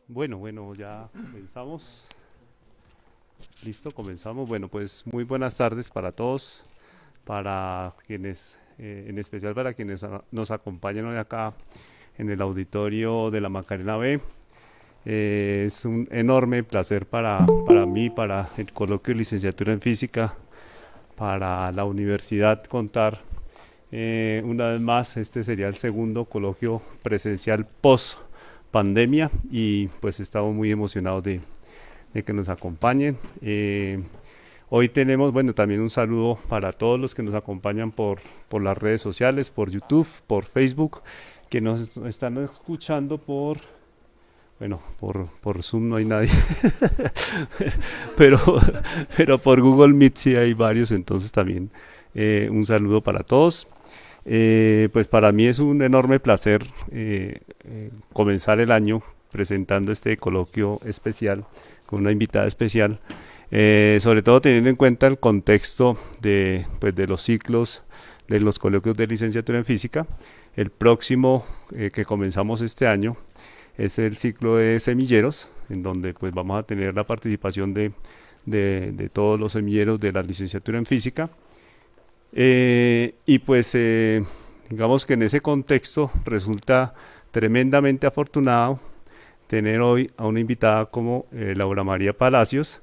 Bueno, ya comenzamos. Listo, comenzamos. Bueno, pues muy buenas tardes para todos, para quienes, en especial para quienes nos acompañan hoy acá en el auditorio de la Macarena B. Es un enorme placer para mí, para el coloquio de licenciatura en física, para la universidad contar una vez más. Este sería el segundo coloquio presencial post pandemia y pues estamos muy emocionados de que nos acompañen. Hoy tenemos, bueno, también un saludo para todos los que nos acompañan por las redes sociales, por YouTube, por Facebook, que nos están escuchando por Zoom no hay nadie, pero, pero por Google Meet sí hay varios, entonces también un saludo para todos. Pues para mí es un enorme placer comenzar el año presentando este coloquio especial con una invitada especial, sobre todo teniendo en cuenta el contexto de los ciclos de los coloquios de licenciatura en física. El próximo que comenzamos este año es el ciclo de semilleros, en donde pues vamos a tener la participación de todos los semilleros de la licenciatura en física. Y pues digamos que en ese contexto resulta tremendamente afortunado tener hoy a una invitada como Laura María Palacios,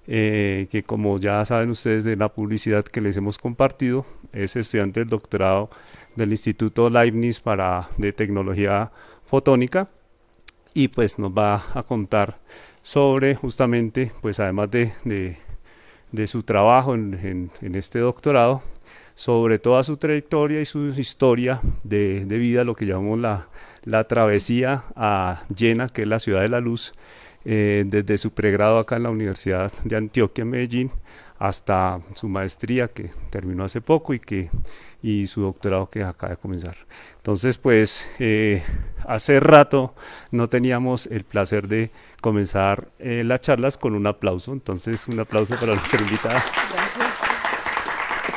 que como ya saben ustedes de la publicidad que les hemos compartido, es estudiante del doctorado del Instituto Leibniz de Tecnología Fotónica, y pues nos va a contar sobre justamente, pues además de su trabajo en este doctorado, sobre toda su trayectoria y su historia de vida, lo que llamamos la travesía a Jena, que es la ciudad de la luz, desde su pregrado acá en la Universidad de Antioquia, en Medellín, hasta su maestría que terminó hace poco y su doctorado que acaba de comenzar. Entonces, pues hace rato no teníamos el placer de comenzar las charlas con un aplauso. Entonces, un aplauso para nuestra invitada. Gracias.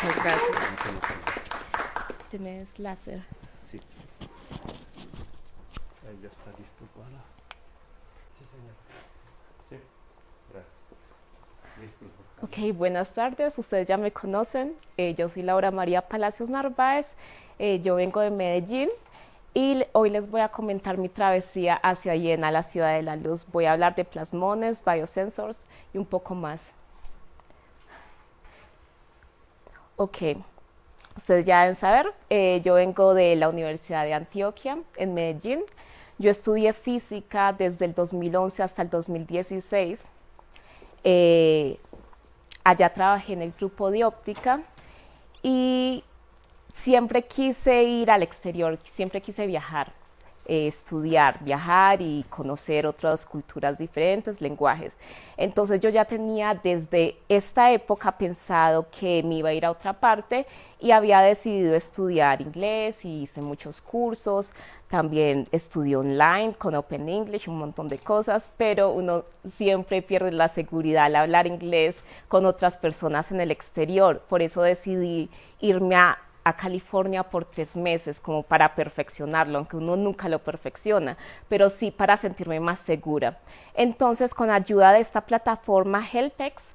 Muchas gracias. Tienes láser. Sí, ahí ya está listo para. Sí, señor. Sí, gracias. Listo. Ok, buenas tardes. Ustedes ya me conocen. Yo soy Laura María Palacios Narváez. Yo vengo de Medellín y hoy les voy a comentar mi travesía hacia Jena, la ciudad de la luz. Voy a hablar de plasmones, biosensors y un poco más. Ok, ustedes ya deben saber, yo vengo de la Universidad de Antioquia, en Medellín. Yo estudié física desde el 2011 hasta el 2016. Eh, Allá trabajé en el grupo de óptica y siempre quise ir al exterior, siempre quise viajar, estudiar, viajar y conocer otras culturas diferentes, lenguajes. Entonces yo ya tenía desde esta época pensado que me iba a ir a otra parte y había decidido estudiar inglés y hice muchos cursos. También estudié online con Open English, un montón de cosas, pero uno siempre pierde la seguridad al hablar inglés con otras personas en el exterior. Por eso decidí irme a California por 3 meses como para perfeccionarlo, aunque uno nunca lo perfecciona, pero sí para sentirme más segura. Entonces, con ayuda de esta plataforma Helpex,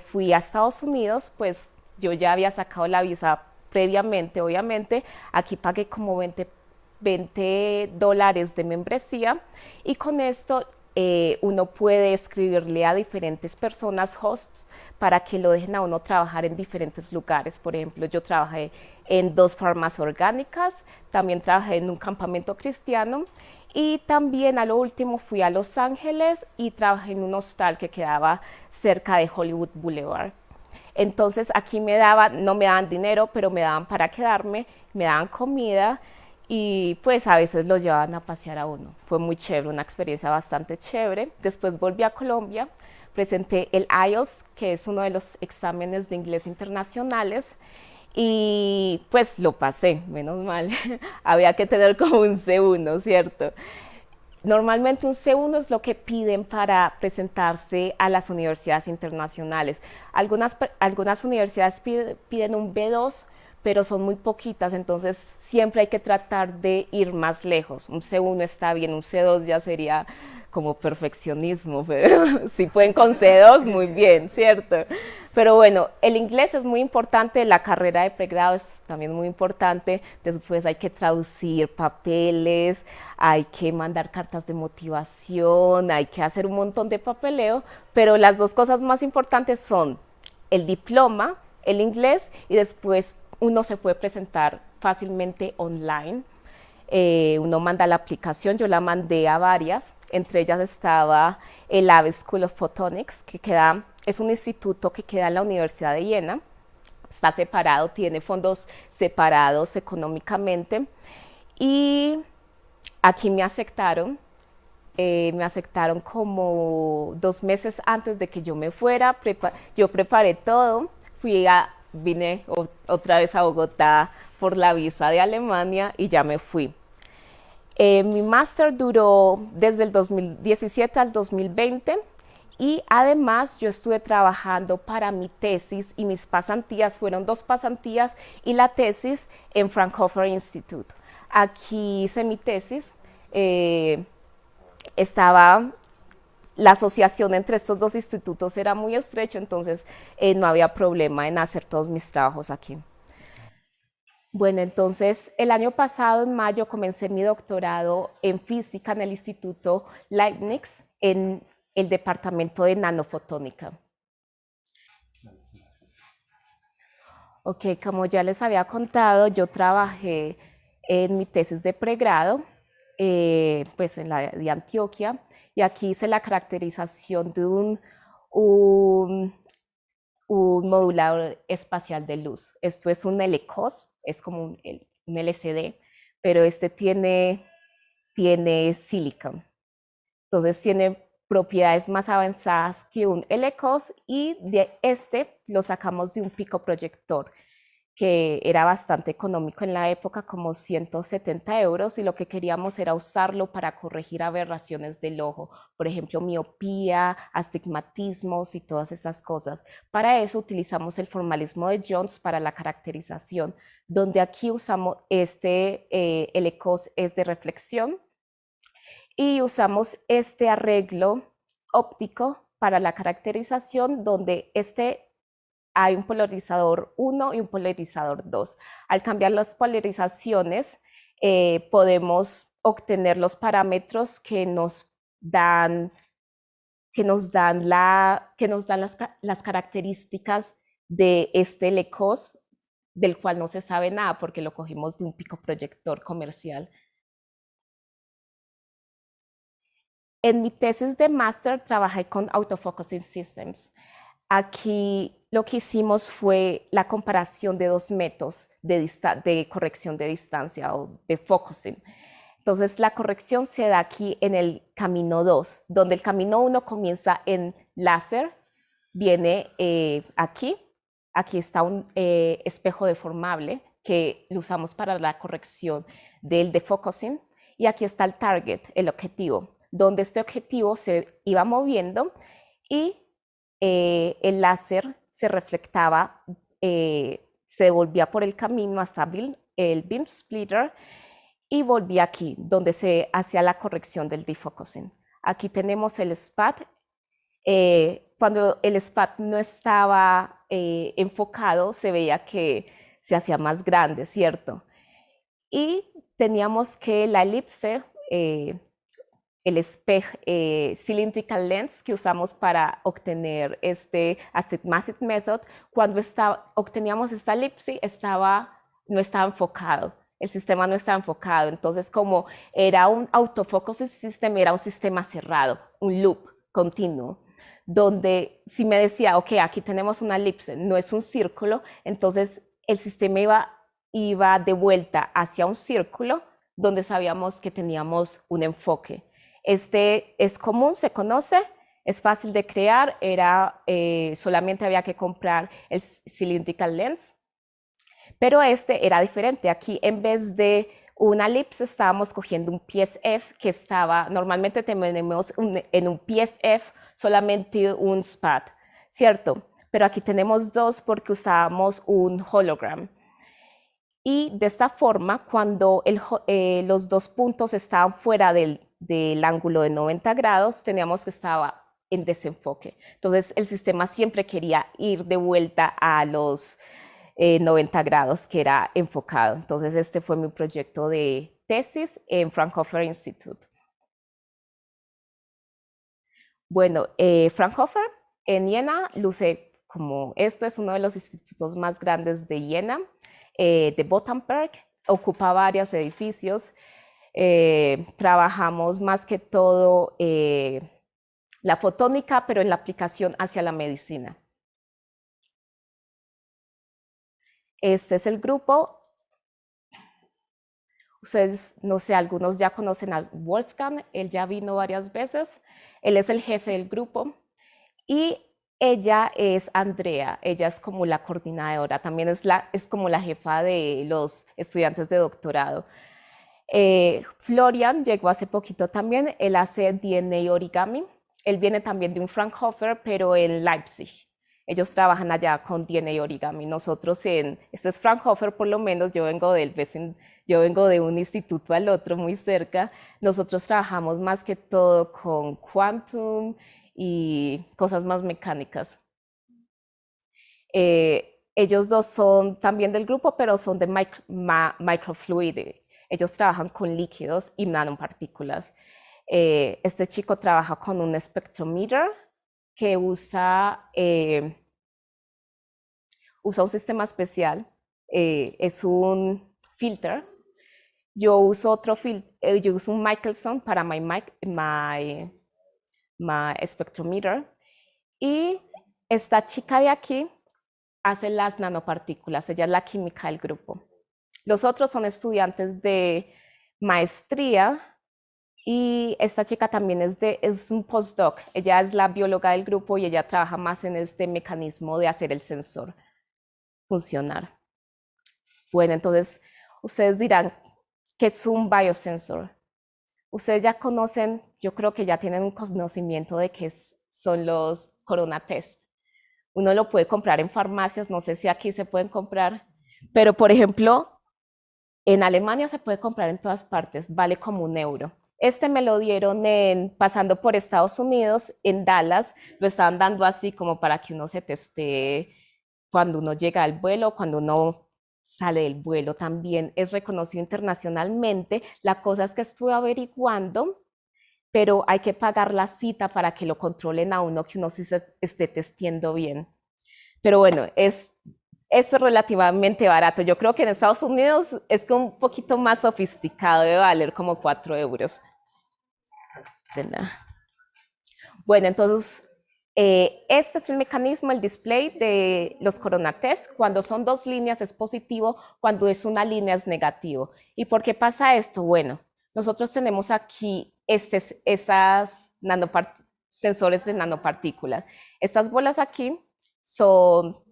fui a Estados Unidos. Pues yo ya había sacado la visa previamente, obviamente. Aquí pagué como $20 de membresía y con esto uno puede escribirle a diferentes personas, hosts, para que lo dejen a uno trabajar en diferentes lugares. Por ejemplo, yo trabajé en 2 farmas orgánicas, también trabajé en un campamento cristiano y también a lo último fui a Los Ángeles y trabajé en un hostal que quedaba cerca de Hollywood Boulevard. Entonces aquí no me daban dinero, pero me daban para quedarme, me daban comida y pues a veces los llevaban a pasear a uno. Fue muy chévere, una experiencia bastante chévere. Después volví a Colombia, presenté el IELTS, que es uno de los exámenes de inglés internacionales, y pues lo pasé, menos mal. Había que tener como un C1, ¿cierto? Normalmente un C1 es lo que piden para presentarse a las universidades internacionales. Algunas universidades piden un B2, pero son muy poquitas, entonces siempre hay que tratar de ir más lejos. Un C1 está bien, un C2 ya sería como perfeccionismo, pero si pueden con C2, muy bien, ¿cierto? Pero bueno, el inglés es muy importante, la carrera de pregrado es también muy importante, después hay que traducir papeles, hay que mandar cartas de motivación, hay que hacer un montón de papeleo, pero las dos cosas más importantes son el diploma, el inglés, y después uno se puede presentar fácilmente online. Uno manda la aplicación, yo la mandé a varias, entre ellas estaba el AVE School of Photonics, es un instituto que queda en la Universidad de Jena, está separado, tiene fondos separados económicamente, y aquí me aceptaron como 2 meses antes de que yo me fuera, yo preparé todo, vine otra vez a Bogotá por la visa de Alemania y ya me fui. Mi máster duró desde el 2017 al 2020 y además yo estuve trabajando para mi tesis y mis pasantías, fueron 2 pasantías y la tesis en Fraunhofer Institute. Aquí hice mi tesis, la asociación entre estos 2 institutos era muy estrecha, entonces no había problema en hacer todos mis trabajos aquí. Bueno, entonces el año pasado, en mayo, comencé mi doctorado en física en el Instituto Leibniz, en el departamento de nanofotónica. Ok, como ya les había contado, yo trabajé en mi tesis de pregrado, pues en la de Antioquia, y aquí hice la caracterización de un, un modulador espacial de luz. Esto es un LCOS, es como un LCD, pero este tiene silicon. Entonces tiene propiedades más avanzadas que un LCOS y de este lo sacamos de un picoproyector que era bastante económico en la época, como 170 euros, y lo que queríamos era usarlo para corregir aberraciones del ojo, por ejemplo, miopía, astigmatismos y todas esas cosas. Para eso utilizamos el formalismo de Jones para la caracterización, donde aquí usamos el ECOS es de reflexión, y usamos este arreglo óptico para la caracterización, donde hay un polarizador 1 y un polarizador 2. Al cambiar las polarizaciones, podemos obtener los parámetros que nos dan las características de este LCOS, del cual no se sabe nada porque lo cogimos de un picoproyector comercial. En mi tesis de máster trabajé con Autofocusing Systems. Aquí lo que hicimos fue la comparación de 2 métodos de corrección de distancia o de focusing. Entonces la corrección se da aquí en el camino 2, donde el camino 1 comienza en láser, viene aquí está un espejo deformable que lo usamos para la corrección del defocusing, y aquí está el target, el objetivo, donde este objetivo se iba moviendo y el láser se reflectaba, se devolvía por el camino hasta el beam splitter y volvía aquí, donde se hacía la corrección del defocusing. Aquí tenemos el SPAT. Cuando el SPAT no estaba enfocado, se veía que se hacía más grande, ¿cierto? Y teníamos que la elipse, el espejo cylindrical lens que usamos para obtener este astigmatic method, cuando obteníamos esta elipse no estaba enfocado, el sistema no estaba enfocado, entonces como era un autofocus system, era un sistema cerrado, un loop continuo, donde si me decía, ok, aquí tenemos una elipse, no es un círculo, entonces el sistema iba de vuelta hacia un círculo donde sabíamos que teníamos un enfoque. Este es común, se conoce, es fácil de crear, solamente había que comprar el cylindrical lens, pero este era diferente. Aquí en vez de una elipse estábamos cogiendo un PSF que normalmente tenemos en un PSF solamente un SPAT, ¿cierto? Pero aquí tenemos dos porque usábamos un hologram. Y de esta forma, cuando los dos puntos estaban fuera del ángulo de 90 grados, teníamos que estaba en desenfoque. Entonces, el sistema siempre quería ir de vuelta a los 90 grados, que era enfocado. Entonces, este fue mi proyecto de tesis en Fraunhofer Institute. Bueno, Fraunhofer en Jena luce como esto, es uno de los institutos más grandes de Jena, de Bottenberg, ocupa varios edificios. Trabajamos más que todo la fotónica, pero en la aplicación hacia la medicina. Este es el grupo. Ustedes, no sé, algunos ya conocen a Wolfgang, él ya vino varias veces, él es el jefe del grupo y ella es Andrea, ella es como la coordinadora, también es como la jefa de los estudiantes de doctorado. Florian llegó hace poquito también, él hace DNA origami, él viene también de un Fraunhofer, pero en Leipzig. Ellos trabajan allá con DNA origami. Nosotros este es Fraunhofer por lo menos, yo vengo de un instituto al otro muy cerca. Nosotros trabajamos más que todo con quantum y cosas más mecánicas. Ellos dos son también del grupo, pero son de microfluidic. Ellos trabajan con líquidos y nanopartículas. Este chico trabaja con un spectrometer que usa un sistema especial, es un filter. Yo uso yo uso un Michelson para my spectrometer. Y esta chica de aquí hace las nanopartículas, ella es la química del grupo. Los otros son estudiantes de maestría y esta chica también es un postdoc, ella es la bióloga del grupo y ella trabaja más en este mecanismo de hacer el sensor funcionar. Bueno, entonces ustedes dirán, ¿qué es un biosensor? Ustedes ya conocen, yo creo que ya tienen un conocimiento de qué son los corona test. Uno lo puede comprar en farmacias, no sé si aquí se pueden comprar, pero por ejemplo, en Alemania se puede comprar en todas partes, vale como €1. Este me lo dieron pasando por Estados Unidos, en Dallas, lo estaban dando así como para que uno se testee cuando uno llega al vuelo, cuando uno sale del vuelo. También es reconocido internacionalmente. La cosa es que estuve averiguando, pero hay que pagar la cita para que lo controlen a uno, que uno sí se esté testiendo bien. Pero bueno, eso es relativamente barato. Yo creo que en Estados Unidos es un poquito más sofisticado, debe valer como €4. Bueno, entonces, este es el mecanismo, el display de los corona test. Cuando son dos líneas es positivo, cuando es una línea es negativo. ¿Y por qué pasa esto? Bueno, nosotros tenemos aquí esas sensores de nanopartículas. Estas bolas aquí son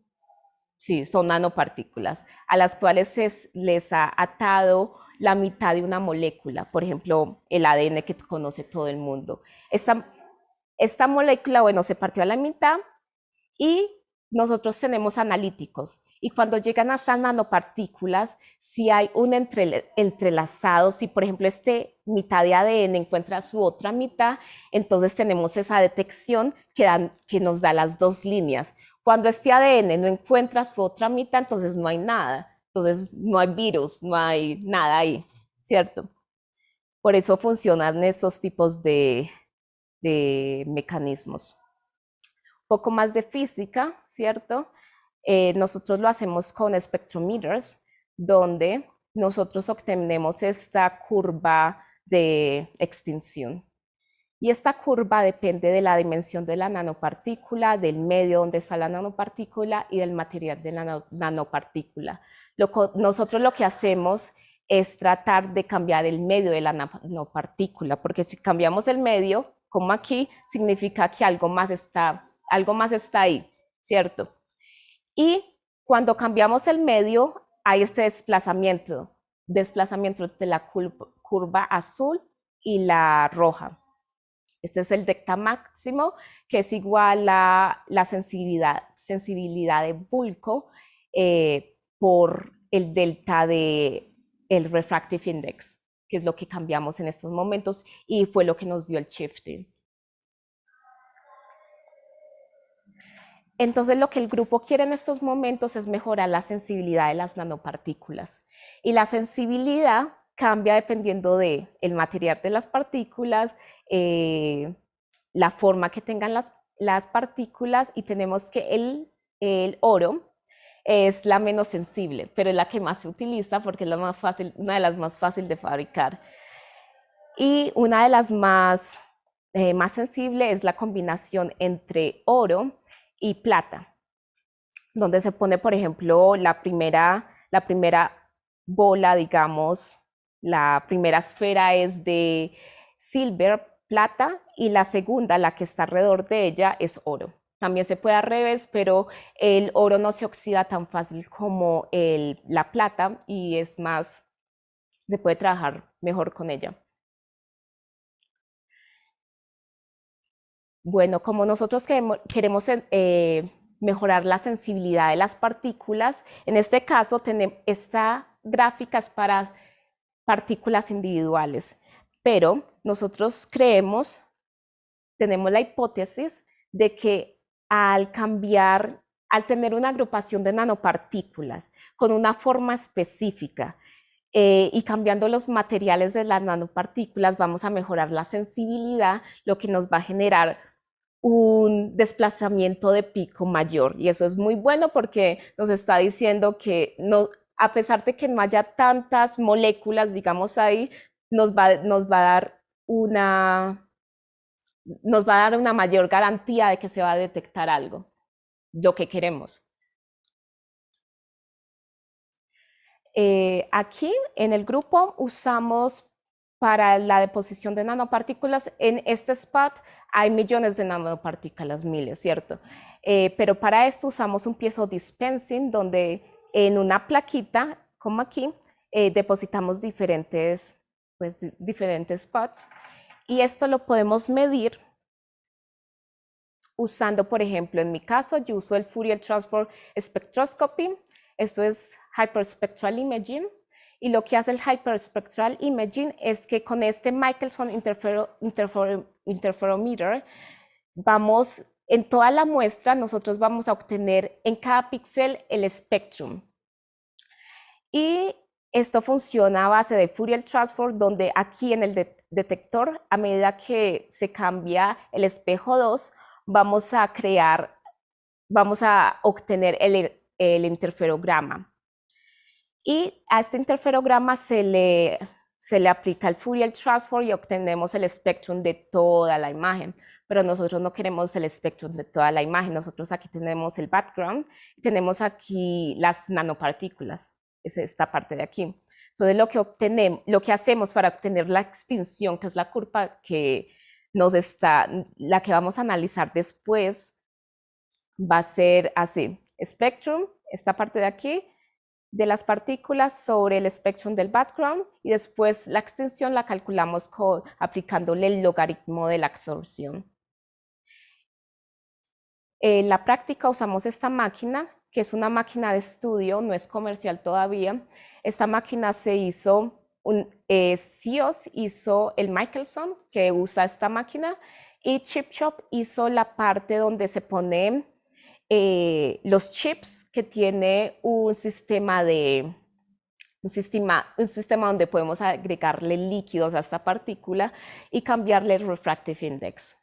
nanopartículas, a las cuales les ha atado la mitad de una molécula, por ejemplo, el ADN que conoce todo el mundo. Esta molécula, bueno, se partió a la mitad y nosotros tenemos analíticos. Y cuando llegan a estas nanopartículas, si hay un entrelazado, si por ejemplo mitad de ADN encuentra su otra mitad, entonces tenemos esa detección que nos da las dos líneas. Cuando este ADN no encuentra su otra mitad, entonces no hay nada. Entonces no hay virus, no hay nada ahí, ¿cierto? Por eso funcionan esos tipos de mecanismos. Un poco más de física, ¿cierto? Nosotros lo hacemos con spectrometers, donde nosotros obtenemos esta curva de extinción. Y esta curva depende de la dimensión de la nanopartícula, del medio donde está la nanopartícula y del material de la nanopartícula. Nosotros lo que hacemos es tratar de cambiar el medio de la nanopartícula, porque si cambiamos el medio, como aquí, significa que algo más está ahí, ¿cierto? Y cuando cambiamos el medio, hay este desplazamiento entre la curva azul y la roja. Este es el delta máximo, que es igual a la sensibilidad de bulco por el delta de el refractive index, que es lo que cambiamos en estos momentos y fue lo que nos dio el shifting. Entonces, lo que el grupo quiere en estos momentos es mejorar la sensibilidad de las nanopartículas. Y la sensibilidad cambia dependiendo del material de las partículas, la forma que tengan las partículas, y tenemos que el oro es la menos sensible, pero es la que más se utiliza porque es la más fácil, una de las más fáciles de fabricar. Y una de las más sensibles es la combinación entre oro y plata, donde se pone, por ejemplo, la primera bola, digamos, la primera esfera es de silver, plata, y la segunda, la que está alrededor de ella, es oro. También se puede al revés, pero el oro no se oxida tan fácil como la plata y es más, se puede trabajar mejor con ella. Bueno, como nosotros queremos mejorar la sensibilidad de las partículas, en este caso esta gráfica es para partículas individuales, pero nosotros tenemos la hipótesis de que al tener una agrupación de nanopartículas con una forma específica y cambiando los materiales de las nanopartículas, vamos a mejorar la sensibilidad, lo que nos va a generar un desplazamiento de pico mayor. Y eso es muy bueno porque nos está diciendo que no, a pesar de que no haya tantas moléculas, digamos ahí, nos va a dar una mayor garantía de que se va a detectar algo, lo que queremos. Aquí en el grupo usamos para la deposición de nanopartículas, en este spot hay millones de nanopartículas, miles, ¿cierto? Pero para esto usamos un piezo dispensing donde en una plaquita, como aquí, depositamos diferentes spots, y esto lo podemos medir usando, por ejemplo, en mi caso, yo uso el Fourier Transform Spectroscopy. Esto es Hyperspectral Imaging. Y lo que hace el Hyperspectral Imaging es que con este Michelson Interferometer, en toda la muestra, nosotros vamos a obtener en cada píxel el espectrum. Y esto funciona a base de Fourier Transform, donde aquí en el detector, a medida que se cambia el espejo 2, vamos a obtener el interferograma. Y a este interferograma se le aplica el Fourier Transform y obtenemos el espectrum de toda la imagen. Pero nosotros no queremos el espectrum de toda la imagen. Nosotros aquí tenemos el background, tenemos aquí las nanopartículas, es esta parte de aquí. Entonces lo que hacemos para obtener la extinción, que es la curva que la que vamos a analizar después, va a ser así: spectrum, esta parte de aquí, de las partículas sobre el espectrum del background, y después la extensión la calculamos aplicándole el logaritmo de la absorción. En la práctica usamos esta máquina, que es una máquina de estudio, no es comercial todavía. Esta máquina se hizo, CIOS hizo el Michelson, que usa esta máquina, y ChipShop hizo la parte donde se ponen los chips, que tiene un sistema donde podemos agregarle líquidos a esta partícula y cambiarle el refractive index.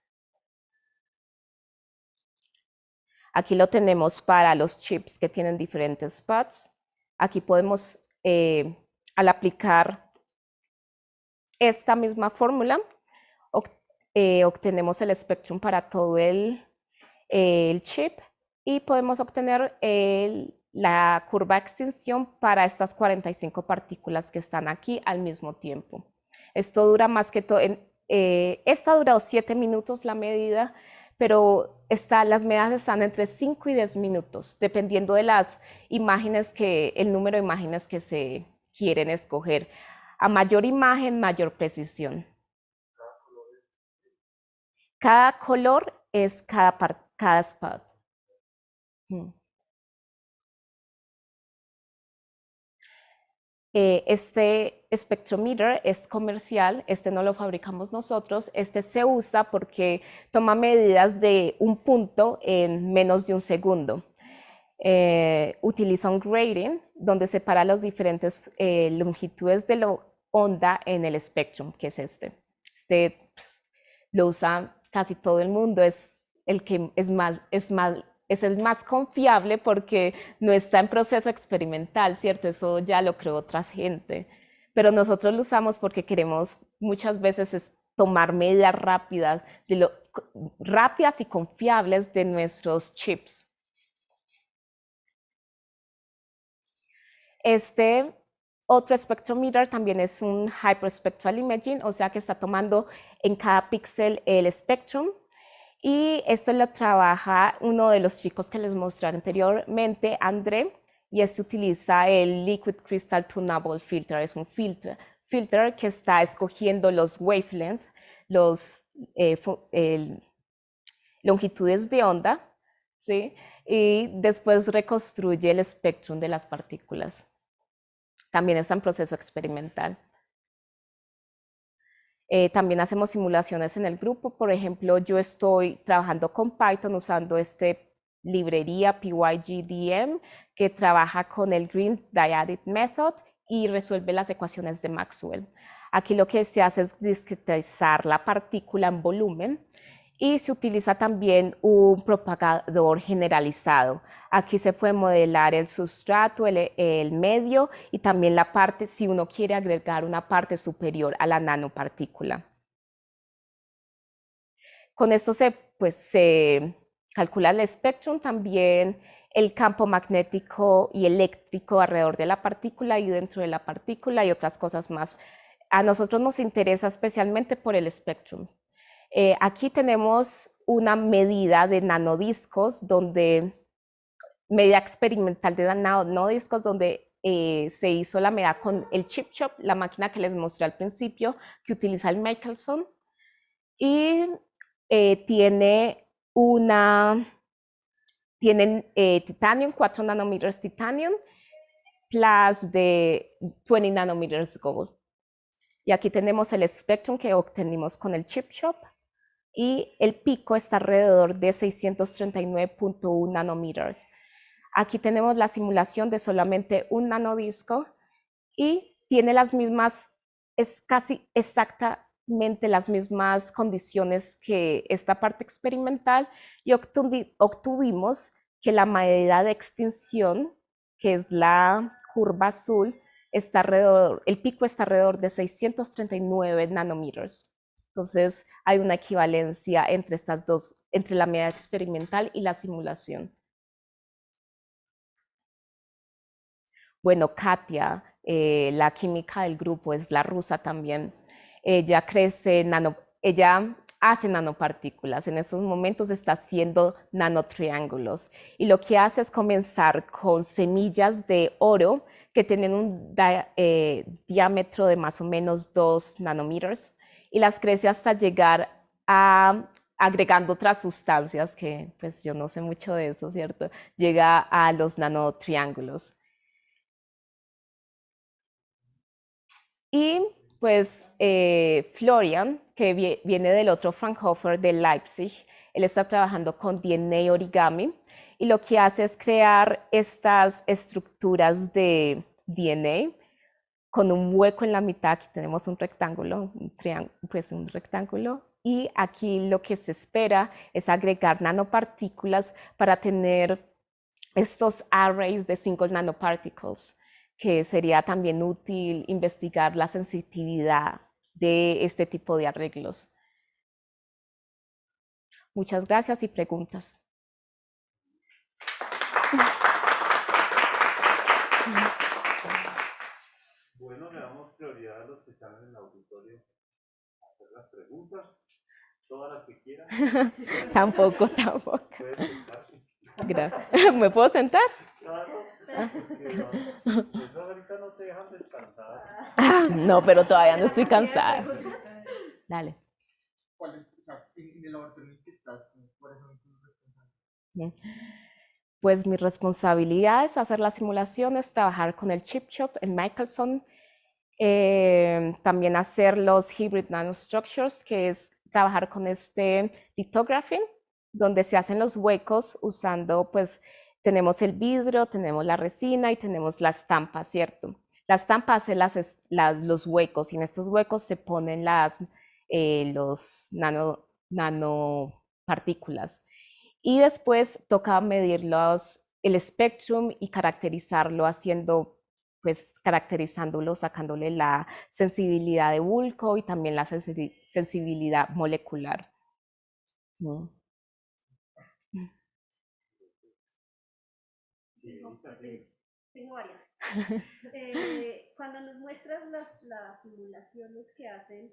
Aquí lo tenemos para los chips que tienen diferentes spots. Aquí podemos, al aplicar esta misma fórmula, obtenemos el espectrum para todo el chip, y podemos obtener la curva de extinción para estas 45 partículas que están aquí al mismo tiempo. Esto dura más que todo, esta ha durado 7 minutos la medida, pero las medidas están entre 5 y 10 minutos, dependiendo de las imágenes el número de imágenes que se quieren escoger. A mayor imagen, mayor precisión. Cada color es cada spot. Este spectrometer es comercial, este no lo fabricamos nosotros, este se usa porque toma medidas de un punto en menos de un segundo. Utiliza un grating donde separa las diferentes longitudes de la onda en el espectro, que es este. Este pues, lo usa casi todo el mundo, es el que es el más confiable porque no está en proceso experimental, ¿cierto? Eso ya lo creó otra gente. Pero nosotros lo usamos porque queremos muchas veces tomar medidas rápidas y confiables de nuestros chips. Este otro spectrometer también es un hyperspectral imaging, o sea que está tomando en cada píxel el spectrum. Y esto lo trabaja uno de los chicos que les mostré anteriormente, André, y este utiliza el Liquid Crystal Tunable Filter. Es un filter que está escogiendo los wavelengths, los longitudes de onda, ¿sí? Y después reconstruye el espectro de las partículas. También está en proceso experimental. También hacemos simulaciones en el grupo. Por ejemplo, yo estoy trabajando con Python usando esta librería PyGDM que trabaja con el Green Dyadic Method y resuelve las ecuaciones de Maxwell. Aquí lo que se hace es discretizar la partícula en volumen y se utiliza también un propagador generalizado. Aquí se puede modelar el sustrato, el medio y también la parte, si uno quiere agregar una parte superior a la nanopartícula. Con esto se calcula el espectro, también el campo magnético y eléctrico alrededor de la partícula y dentro de la partícula y otras cosas más. A nosotros nos interesa especialmente por el espectro. Aquí tenemos una medida de nanodiscos, medida experimental de nanodiscos, donde se hizo la medida con el chip shop, la máquina que les mostré al principio, que utiliza el Michelson, y tienen titanium, 4 nanometers titanium, plus de 20 nanometers gold. Y aquí tenemos el spectrum que obtenimos con el chip shop y el pico está alrededor de 639.1 nanometers. Aquí tenemos la simulación de solamente un nanodisco y tiene las mismas, es casi exactamente las mismas condiciones que esta parte experimental y obtuvimos que la medida de extinción, que es la curva azul, el pico está alrededor de 639 nanometers. Entonces hay una equivalencia entre estas dos, entre la medida experimental y la simulación. Bueno, Katia, la química del grupo, es la rusa también. Ella ella hace nanopartículas. En esos momentos está haciendo nanotriángulos. Y lo que hace es comenzar con semillas de oro que tienen un diámetro de más o menos 2 nanometers y las crece hasta llegar a agregando otras sustancias que pues yo no sé mucho de eso, ¿cierto? Llega a los nanotriángulos. Y pues Florian, que viene del otro Fraunhofer de Leipzig, él está trabajando con DNA origami y lo que hace es crear estas estructuras de DNA con un hueco en la mitad. Aquí tenemos un rectángulo, pues un rectángulo, y aquí lo que se espera es agregar nanopartículas para tener estos arrays de single nanoparticles, que sería también útil investigar la sensitividad de este tipo de arreglos. Muchas gracias y preguntas. Bueno, le damos prioridad a los que están en el auditorio a hacer las preguntas, todas las que quieran. Tampoco. Gracias. ¿Me puedo sentar? Claro, porque eso ahorita no te dejan descansar. No, pero todavía no estoy cansada. Dale. ¿Cuál es, o sea, en el laboratorio en el que estás, cuáles son tus responsabilidades? Pues mi responsabilidad es hacer las simulaciones, trabajar con el chip shop en Michelson, también hacer los hybrid nanostructures, que es trabajar con este lithography, donde se hacen los huecos usando, pues, tenemos el vidrio, tenemos la resina y tenemos la estampa, ¿cierto? La estampa hace los huecos y en estos huecos se ponen los nanopartículas. Y después toca medir el spectrum y caracterizarlo haciendo, pues caracterizándolo, sacándole la sensibilidad de bulco y también la sensibilidad molecular. ¿No? Tengo varias. Cuando nos muestras las simulaciones que hacen,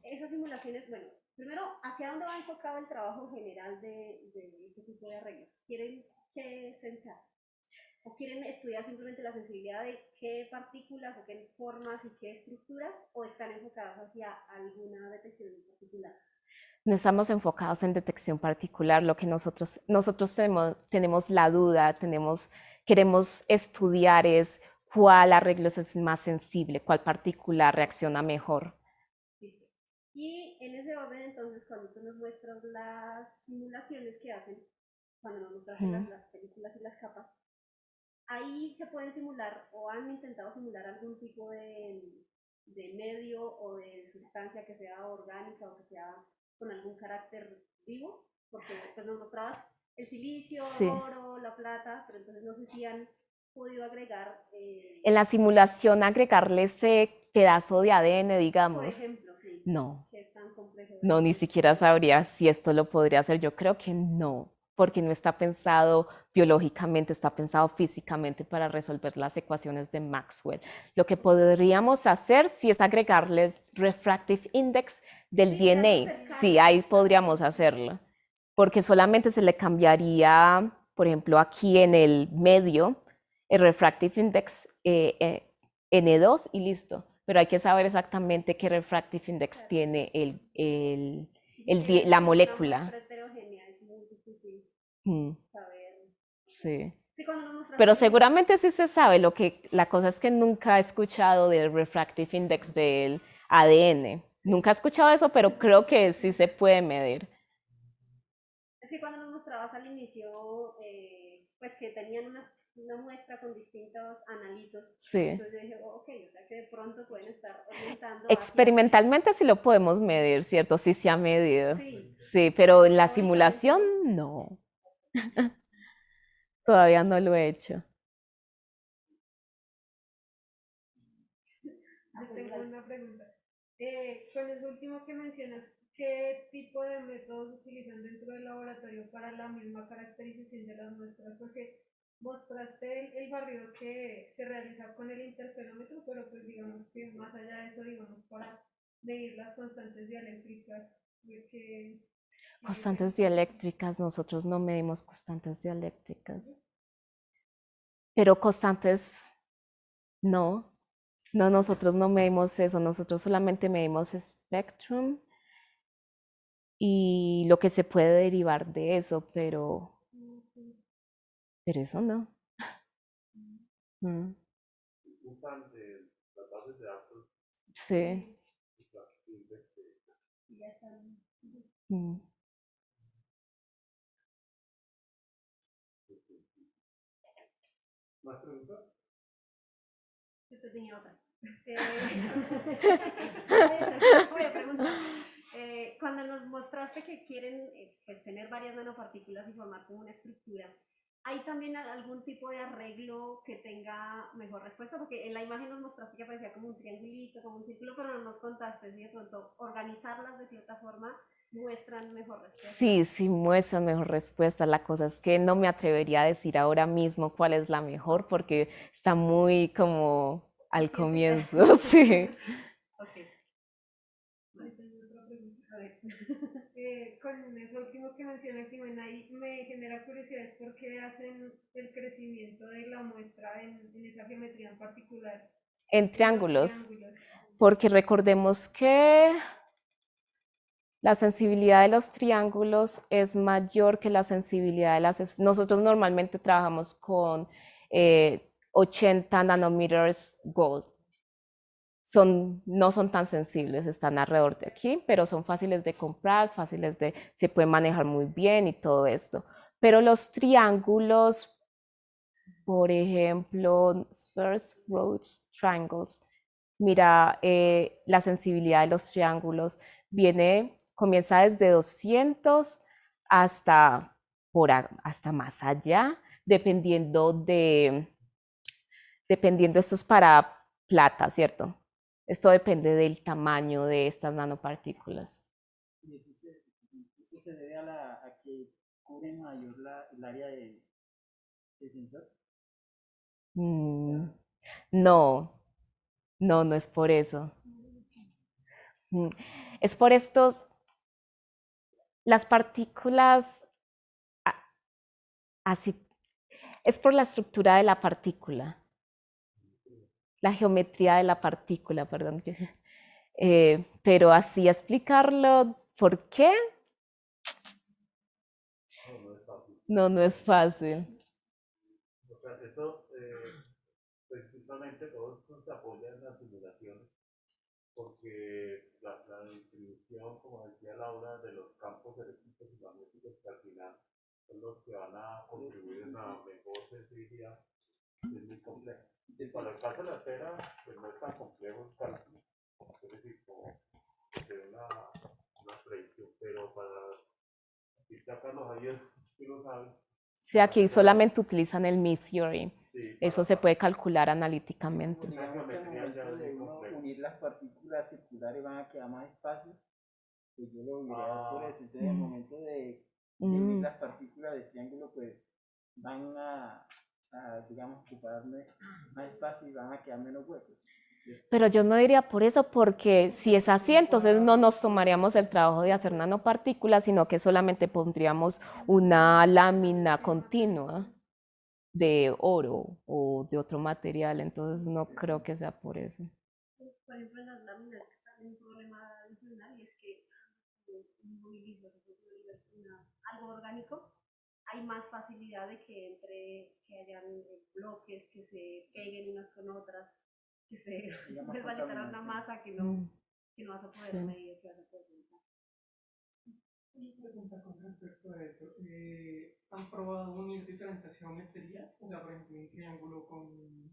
esas simulaciones, bueno, primero, ¿hacia dónde va enfocado el trabajo general de este tipo de arreglos? ¿Quieren que sensar? ¿O quieren estudiar simplemente la sensibilidad de qué partículas o qué formas y qué estructuras? ¿O están enfocadas hacia alguna detección en particular? No estamos enfocados en detección particular, lo que nosotros tenemos la duda, queremos estudiar es cuál arreglo es el más sensible, cuál partícula reacciona mejor. Listo. Y en ese orden, entonces, cuando tú nos muestras las simulaciones que hacen, cuando nos muestras las películas y las capas, ahí se pueden simular o han intentado simular algún tipo de medio o de sustancia que sea orgánica o que sea con algún carácter vivo, porque pues nos mostrabas el silicio, Sí. el oro, la plata, pero entonces no sé si han podido agregar... En la simulación agregarle ese pedazo de ADN, digamos. Por ejemplo, sí. No. Que es tan complejo. No, ni siquiera sabría si esto lo podría hacer. Yo creo que no, porque no está pensado biológicamente, está pensado físicamente para resolver las ecuaciones de Maxwell. Lo que podríamos hacer sí es agregarles refractive index del DNA. Sí, ahí podríamos hacerlo, porque solamente se le cambiaría, por ejemplo, aquí en el medio, el refractive index N2 y listo. Pero hay que saber exactamente qué refractive index tiene la molécula. Es muy difícil saber. Sí. Sí, cuando nos mostraste Pero seguramente sí se sabe. La cosa es que nunca he escuchado del refractive index del ADN. Nunca he escuchado eso, pero creo que sí se puede medir. Es que cuando nos mostrabas al inicio, pues que tenían una muestra con distintos analitos, Sí. entonces yo dije, oh, ok, o sea que de pronto pueden estar orientando Experimentalmente sí lo podemos medir, ¿cierto? Sí se ha medido. Sí. Sí, pero en la simulación no. Todavía no lo he hecho. Yo tengo una pregunta. Con eso último que mencionas, ¿qué tipo de métodos utilizan dentro del laboratorio para la misma caracterización de las muestras? Porque mostraste el barrido que se realiza con el interferómetro, pero pues digamos que más allá de eso, digamos, para medir las constantes dialéctricas. Constantes dialéctricas, nosotros no medimos constantes dialéctricas. Pero constantes, no. No, nosotros no medimos eso, nosotros solamente medimos spectrum y lo que se puede derivar de eso, pero eso no. Sí. ¿Más preguntas? Yo tenía otra. Voy a preguntar. Cuando nos mostraste que quieren pues, tener varias nanopartículas y formar como una estructura, ¿hay también algún tipo de arreglo que tenga mejor respuesta? Porque en la imagen nos mostraste que parecía como un triangulito, como un círculo, pero no nos contaste si de pronto organizarlas de cierta forma muestran mejor respuesta. Sí, sí muestran mejor respuesta. La cosa es que no me atrevería a decir ahora mismo cuál es la mejor porque está muy como al comienzo. Sí. Okay. A ver. Con eso último que menciona Jimena, ahí me genera curiosidad es por qué hacen el crecimiento de la muestra en esa geometría en particular. En triángulos. Porque recordemos que La sensibilidad de los triángulos es mayor que la sensibilidad de las... Nosotros normalmente trabajamos con 80 nanómetros gold. No son tan sensibles, están alrededor de aquí, pero son fáciles de comprar, se pueden manejar muy bien y todo esto. Pero los triángulos, por ejemplo, spheres, roads, triangles, mira, la sensibilidad de los triángulos comienza desde 200 hasta, hasta más allá, dependiendo, esto es para plata, ¿cierto? Esto depende del tamaño de estas nanopartículas. ¿Y eso se debe a que cubre mayor el área del sensor? No, no es por eso. Es por las partículas, así, es por la estructura de la partícula, la geometría de la partícula, perdón. Pero así explicarlo, ¿por qué? No es fácil. O sea, esto, precisamente todo esto se apoya en las simulaciones, porque la distribución, como decía Laura, de los campos eléctricos y magnéticos, que al final son los que van a contribuir a mejor sensibilidad, es muy complejo. Y para el caso de la esfera, pues no es tan complejo el cálculo, es decir, como hacer una predicción, pero para sacarlos ahí, si lo saben. Sí, aquí solamente utilizan el meat-theory. Sí, eso se puede calcular analíticamente. Digamos que al momento de uno unir las partículas circulares van a quedar más espacios, pues yo lo diré por eso. Entonces, en el momento de unir las partículas del triángulo, pues van a digamos, ocupar más espacio y van a quedar menos huecos. Pero yo no diría por eso, porque si es así, entonces no nos tomaríamos el trabajo de hacer nanopartículas, sino que solamente pondríamos una lámina continua de oro o de otro material, entonces no creo que sea por eso. Por ejemplo, en las láminas hay un problema adicional y es que algo orgánico, hay más facilidad de que hayan bloques que se peguen unas con otras, que se les va a llegar a una masa que no vas a poder medir, que vas a poder pensar. Una pregunta con respecto a eso. ¿Han probado unir diferentes geometrías? O sea, por ejemplo, un triángulo con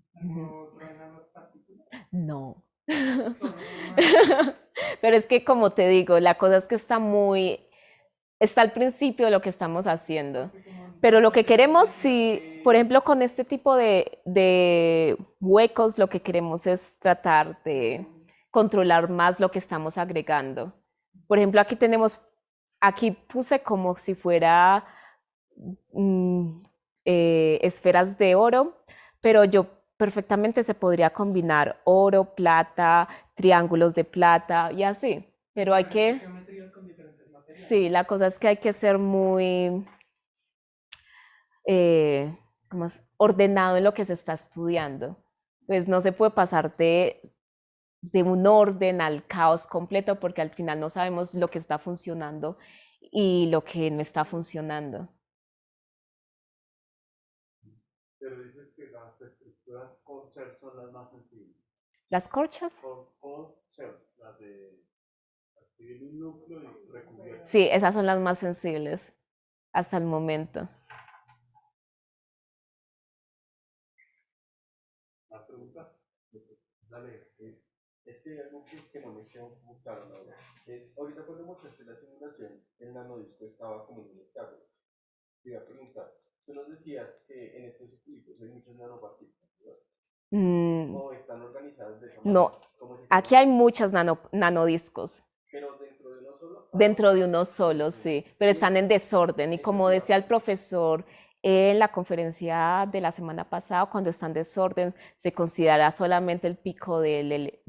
otra nanopartícula. No. Pero es que, como te digo, la cosa es que está al principio de lo que estamos haciendo. Pero lo que queremos, si, por ejemplo, con este tipo de huecos, lo que queremos es tratar de controlar más lo que estamos agregando. Por ejemplo, aquí puse como si fuera esferas de oro, pero perfectamente se podría combinar oro, plata, triángulos de plata y así. Pero hay que... Sí, la cosa es que hay que ser muy ordenado en lo que se está estudiando. Pues no se puede pasar de un orden al caos completo, porque al final no sabemos lo que está funcionando y lo que no está funcionando. Pero dices que las estructuras cold shell son las más sensibles. ¿Las corchas? Cold shell, las de tienen un núcleo y recubierto. Sí, esas son las más sensibles hasta el momento. ¿Más preguntas? Dale, es que hay algo que no me quedó muy claro, la verdad. Ahorita cuando mostraste la simulación, el nanodisco estaba como en un octágono. Te iba a preguntar, tú nos decías que en estos equipos hay muchas nanopartículas, ¿verdad? ¿O están organizadas de esa manera? No, aquí hay muchos nanodiscos. ¿Pero dentro de uno solo? Dentro de uno solo, sí, pero están en desorden. Y como decía el profesor en la conferencia de la semana pasada, cuando está en desorden, se considera solamente el pico del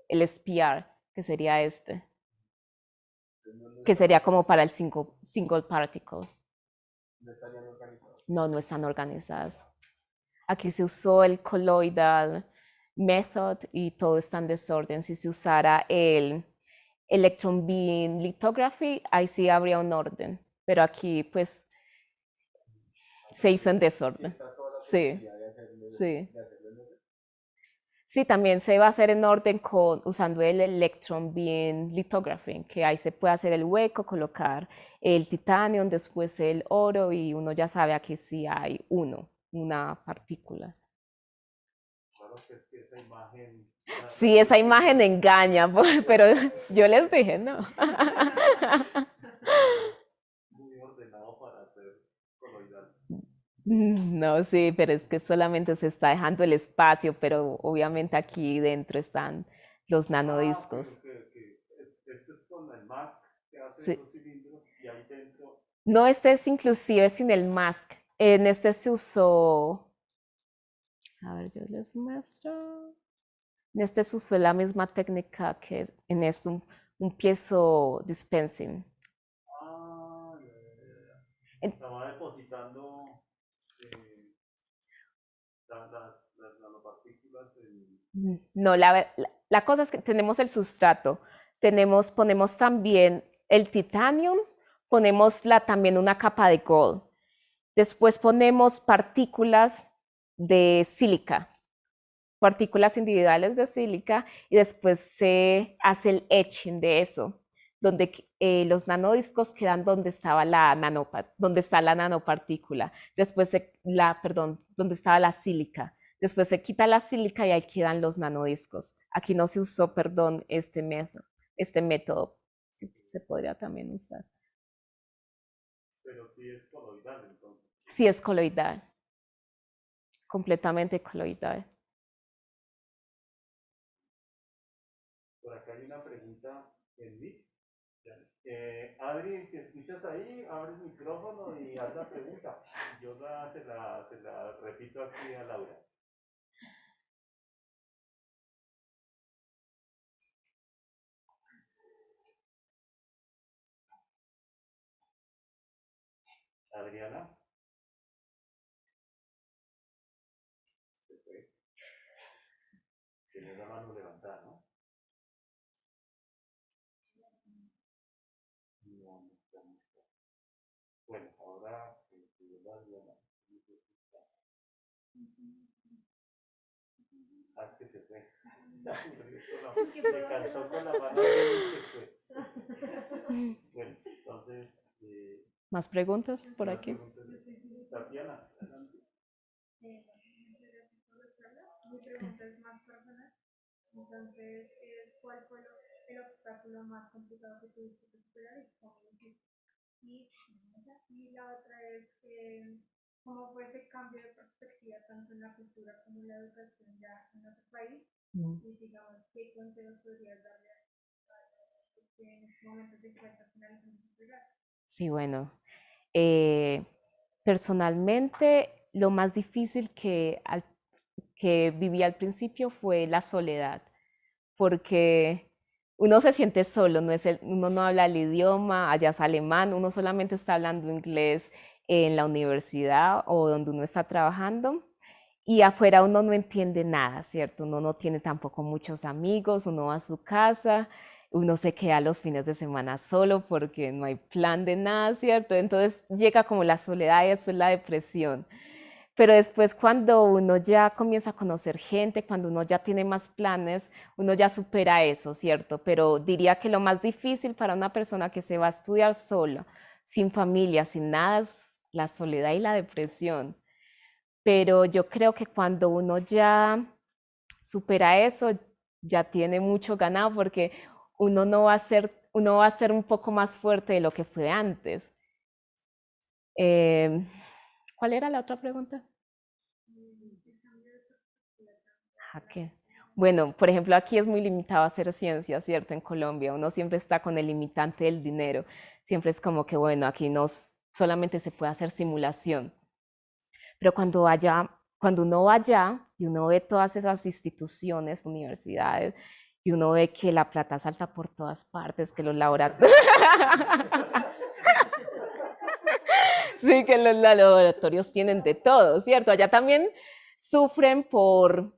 SPR, que sería este, que sería como para el single particle. ¿No estarían organizadas? No están organizadas. Aquí se usó el colloidal method y todo está en desorden. Si se usara el electron beam lithography, ahí sí habría un orden, pero aquí pues se hizo en desorden. Sí, sí. Sí, también se va a hacer en orden usando el electron beam lithography, que ahí se puede hacer el hueco, colocar el titanio, después el oro y uno ya sabe aquí sí hay una partícula. Claro que esa imagen... Sí, esa imagen engaña, pero yo les dije no. Muy ordenado para ser coloidal. No, sí, pero es que solamente se está dejando el espacio, pero obviamente aquí dentro están los nanodiscos. Esto es con el mask que hace Sí. los cilindros y ahí dentro... No, este es inclusive sin el mask. En este se usó, a ver, yo les muestro. En este se usó la misma técnica que en esto, un piezo dispensing. Ah, estaba depositando las nanopartículas en... No, la cosa es que tenemos el sustrato, ponemos también el titanium, ponemos también una capa de gold. Después ponemos partículas de sílica, partículas individuales de sílica, y después se hace el etching de eso, donde los nanodiscos quedan donde estaba donde está la nanopartícula, después donde estaba la sílica. Después se quita la sílica y ahí quedan los nanodiscos. Aquí no se usó, perdón, este método. Se podría también usar. Pero sí es coloidal, entonces. Sí, es coloidal. Completamente coloidal. Por acá hay una pregunta en mí. Adri, si escuchas ahí, abre el micrófono y haz la pregunta. Yo se la repito aquí a Laura. Adriana. Tiene la mano levantada, ¿no? No está. Bueno, ahora Adriana. Ah, que se fue. Me cansó con la mano y se fue. Bueno, entonces... ¿Más preguntas por aquí? Tatiana, adelante. Mi pregunta es más personal. Entonces, ¿cuál fue el obstáculo más complicado que tuviste que superar y cómo lo hiciste? Y la otra es cómo fue ese cambio de perspectiva tanto en la cultura como en la educación ya en otro país. Y digamos, ¿qué consejos podrías darle a los que en este momento se encuentran finalizando su programa? Sí, bueno. Personalmente, lo más difícil que viví al principio fue la soledad, porque uno se siente solo, uno no habla el idioma, allá es alemán, uno solamente está hablando inglés en la universidad o donde uno está trabajando. Y afuera uno no entiende nada, ¿cierto? Uno no tiene tampoco muchos amigos, uno va a su casa, uno se queda los fines de semana solo porque no hay plan de nada, ¿cierto? Entonces llega como la soledad y después la depresión. Pero después cuando uno ya comienza a conocer gente, cuando uno ya tiene más planes, uno ya supera eso, ¿cierto? Pero diría que lo más difícil para una persona que se va a estudiar sola, sin familia, sin nada, es la soledad y la depresión. Pero yo creo que cuando uno ya supera eso, ya tiene mucho ganado porque uno va a ser un poco más fuerte de lo que fue antes. ¿Cuál era la otra pregunta? ¿Qué? Bueno, por ejemplo, aquí es muy limitado hacer ciencia, ¿cierto? En Colombia, uno siempre está con el limitante del dinero. Siempre es como que, bueno, aquí no solamente se puede hacer simulación. Pero cuando uno va allá y uno ve todas esas instituciones, universidades, y uno ve que la plata salta por todas partes, que los laboratorios... sí, que los laboratorios tienen de todo, ¿cierto? Allá también sufren por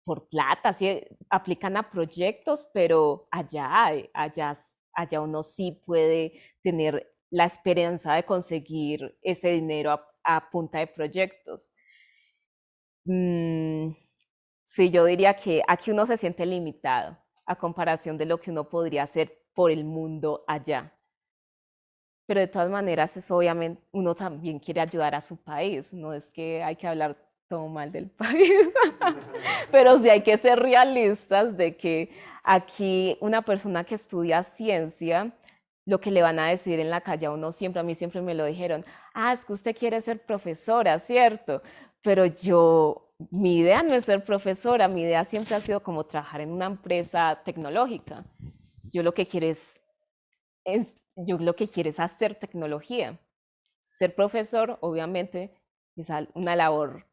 por plata, sí, aplican a proyectos, pero allá uno sí puede tener la esperanza de conseguir ese dinero a punta de proyectos. Sí, yo diría que aquí uno se siente limitado a comparación de lo que uno podría hacer por el mundo allá. Pero de todas maneras, es obviamente, uno también quiere ayudar a su país, no es que hay que hablar todo mal del país, pero sí hay que ser realistas de que aquí una persona que estudia ciencia, lo que le van a decir en la calle a uno siempre, a mí siempre me lo dijeron, es que usted quiere ser profesora, ¿cierto? Pero mi idea no es ser profesora, mi idea siempre ha sido como trabajar en una empresa tecnológica. Yo lo que quiero es hacer tecnología. Ser profesor, obviamente, es una labor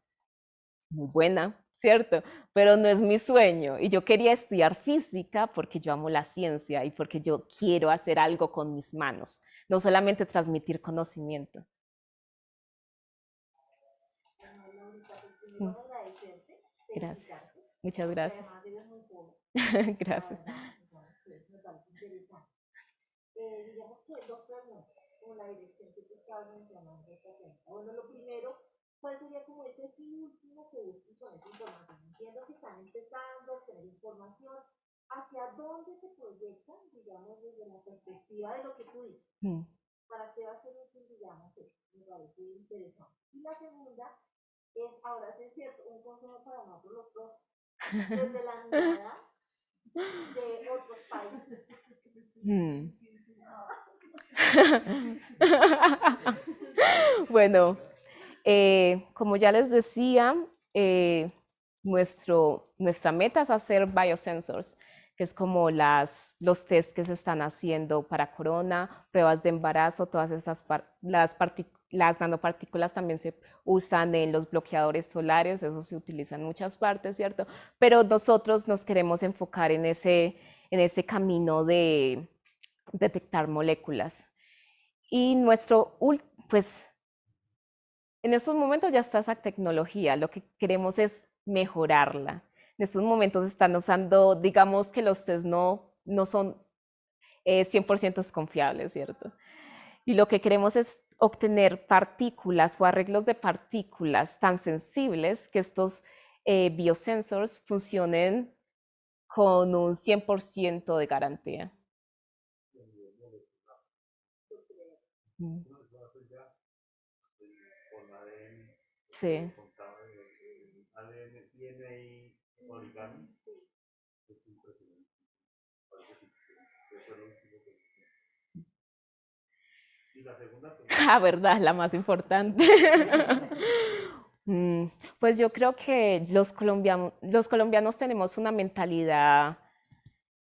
muy buena, ¿cierto? Pero no es mi sueño. Y yo quería estudiar física porque yo amo la ciencia y porque yo quiero hacer algo con mis manos, no solamente transmitir conocimiento. Gracias. Muchas gracias. Gracias. Digamos que dos preguntas, como la dirección que tú estabas mencionando esta cuenta. Bueno, lo primero, ¿cuál sería como ese fin último que buscan con esa información? Entiendo que están empezando a obtener información. ¿Hacia dónde se proyectan, digamos, desde la perspectiva de lo que tú dices? ¿Para qué va a ser útil, digamos, esto? Me parece interesante. Y la segunda es, ahora sí es cierto, un consejo para nosotros los dos, desde la mirada de otros países. Bueno, como ya les decía, nuestra meta es hacer biosensors, que es como los test que se están haciendo para corona, pruebas de embarazo, todas esas las nanopartículas también se usan en los bloqueadores solares, eso se utiliza en muchas partes, ¿cierto? Pero nosotros nos queremos enfocar en ese camino de detectar moléculas. Y pues en estos momentos ya está esa tecnología, lo que queremos es mejorarla. En estos momentos están usando, digamos que los test no son 100% confiables, ¿cierto? Y lo que queremos es obtener partículas o arreglos de partículas tan sensibles que estos biosensors funcionen con un 100% de garantía. Sí. Verdad, la más importante. Pues yo creo que los colombianos tenemos una mentalidad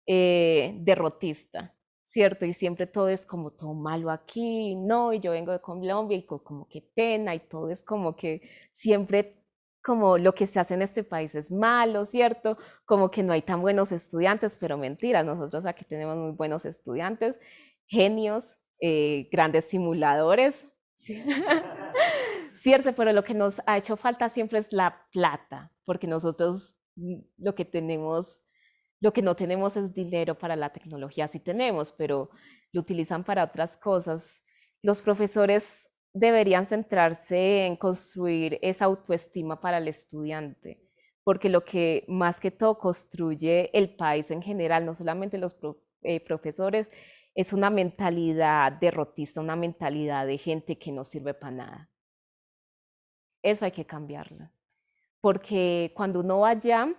derrotista, ¿cierto? Y siempre todo es como todo malo aquí, no, y yo vengo de Colombia y como que pena, y todo es como que siempre como lo que se hace en este país es malo, ¿cierto? Como que no hay tan buenos estudiantes, pero mentira, nosotros aquí tenemos muy buenos estudiantes, genios, grandes simuladores, ¿cierto? Pero lo que nos ha hecho falta siempre es la plata, porque nosotros lo que no tenemos es dinero para la tecnología, sí tenemos, pero lo utilizan para otras cosas. Los profesores deberían centrarse en construir esa autoestima para el estudiante, porque lo que más que todo construye el país en general, no solamente los profesores, es una mentalidad derrotista, una mentalidad de gente que no sirve para nada. Eso hay que cambiarlo, porque cuando uno va allá,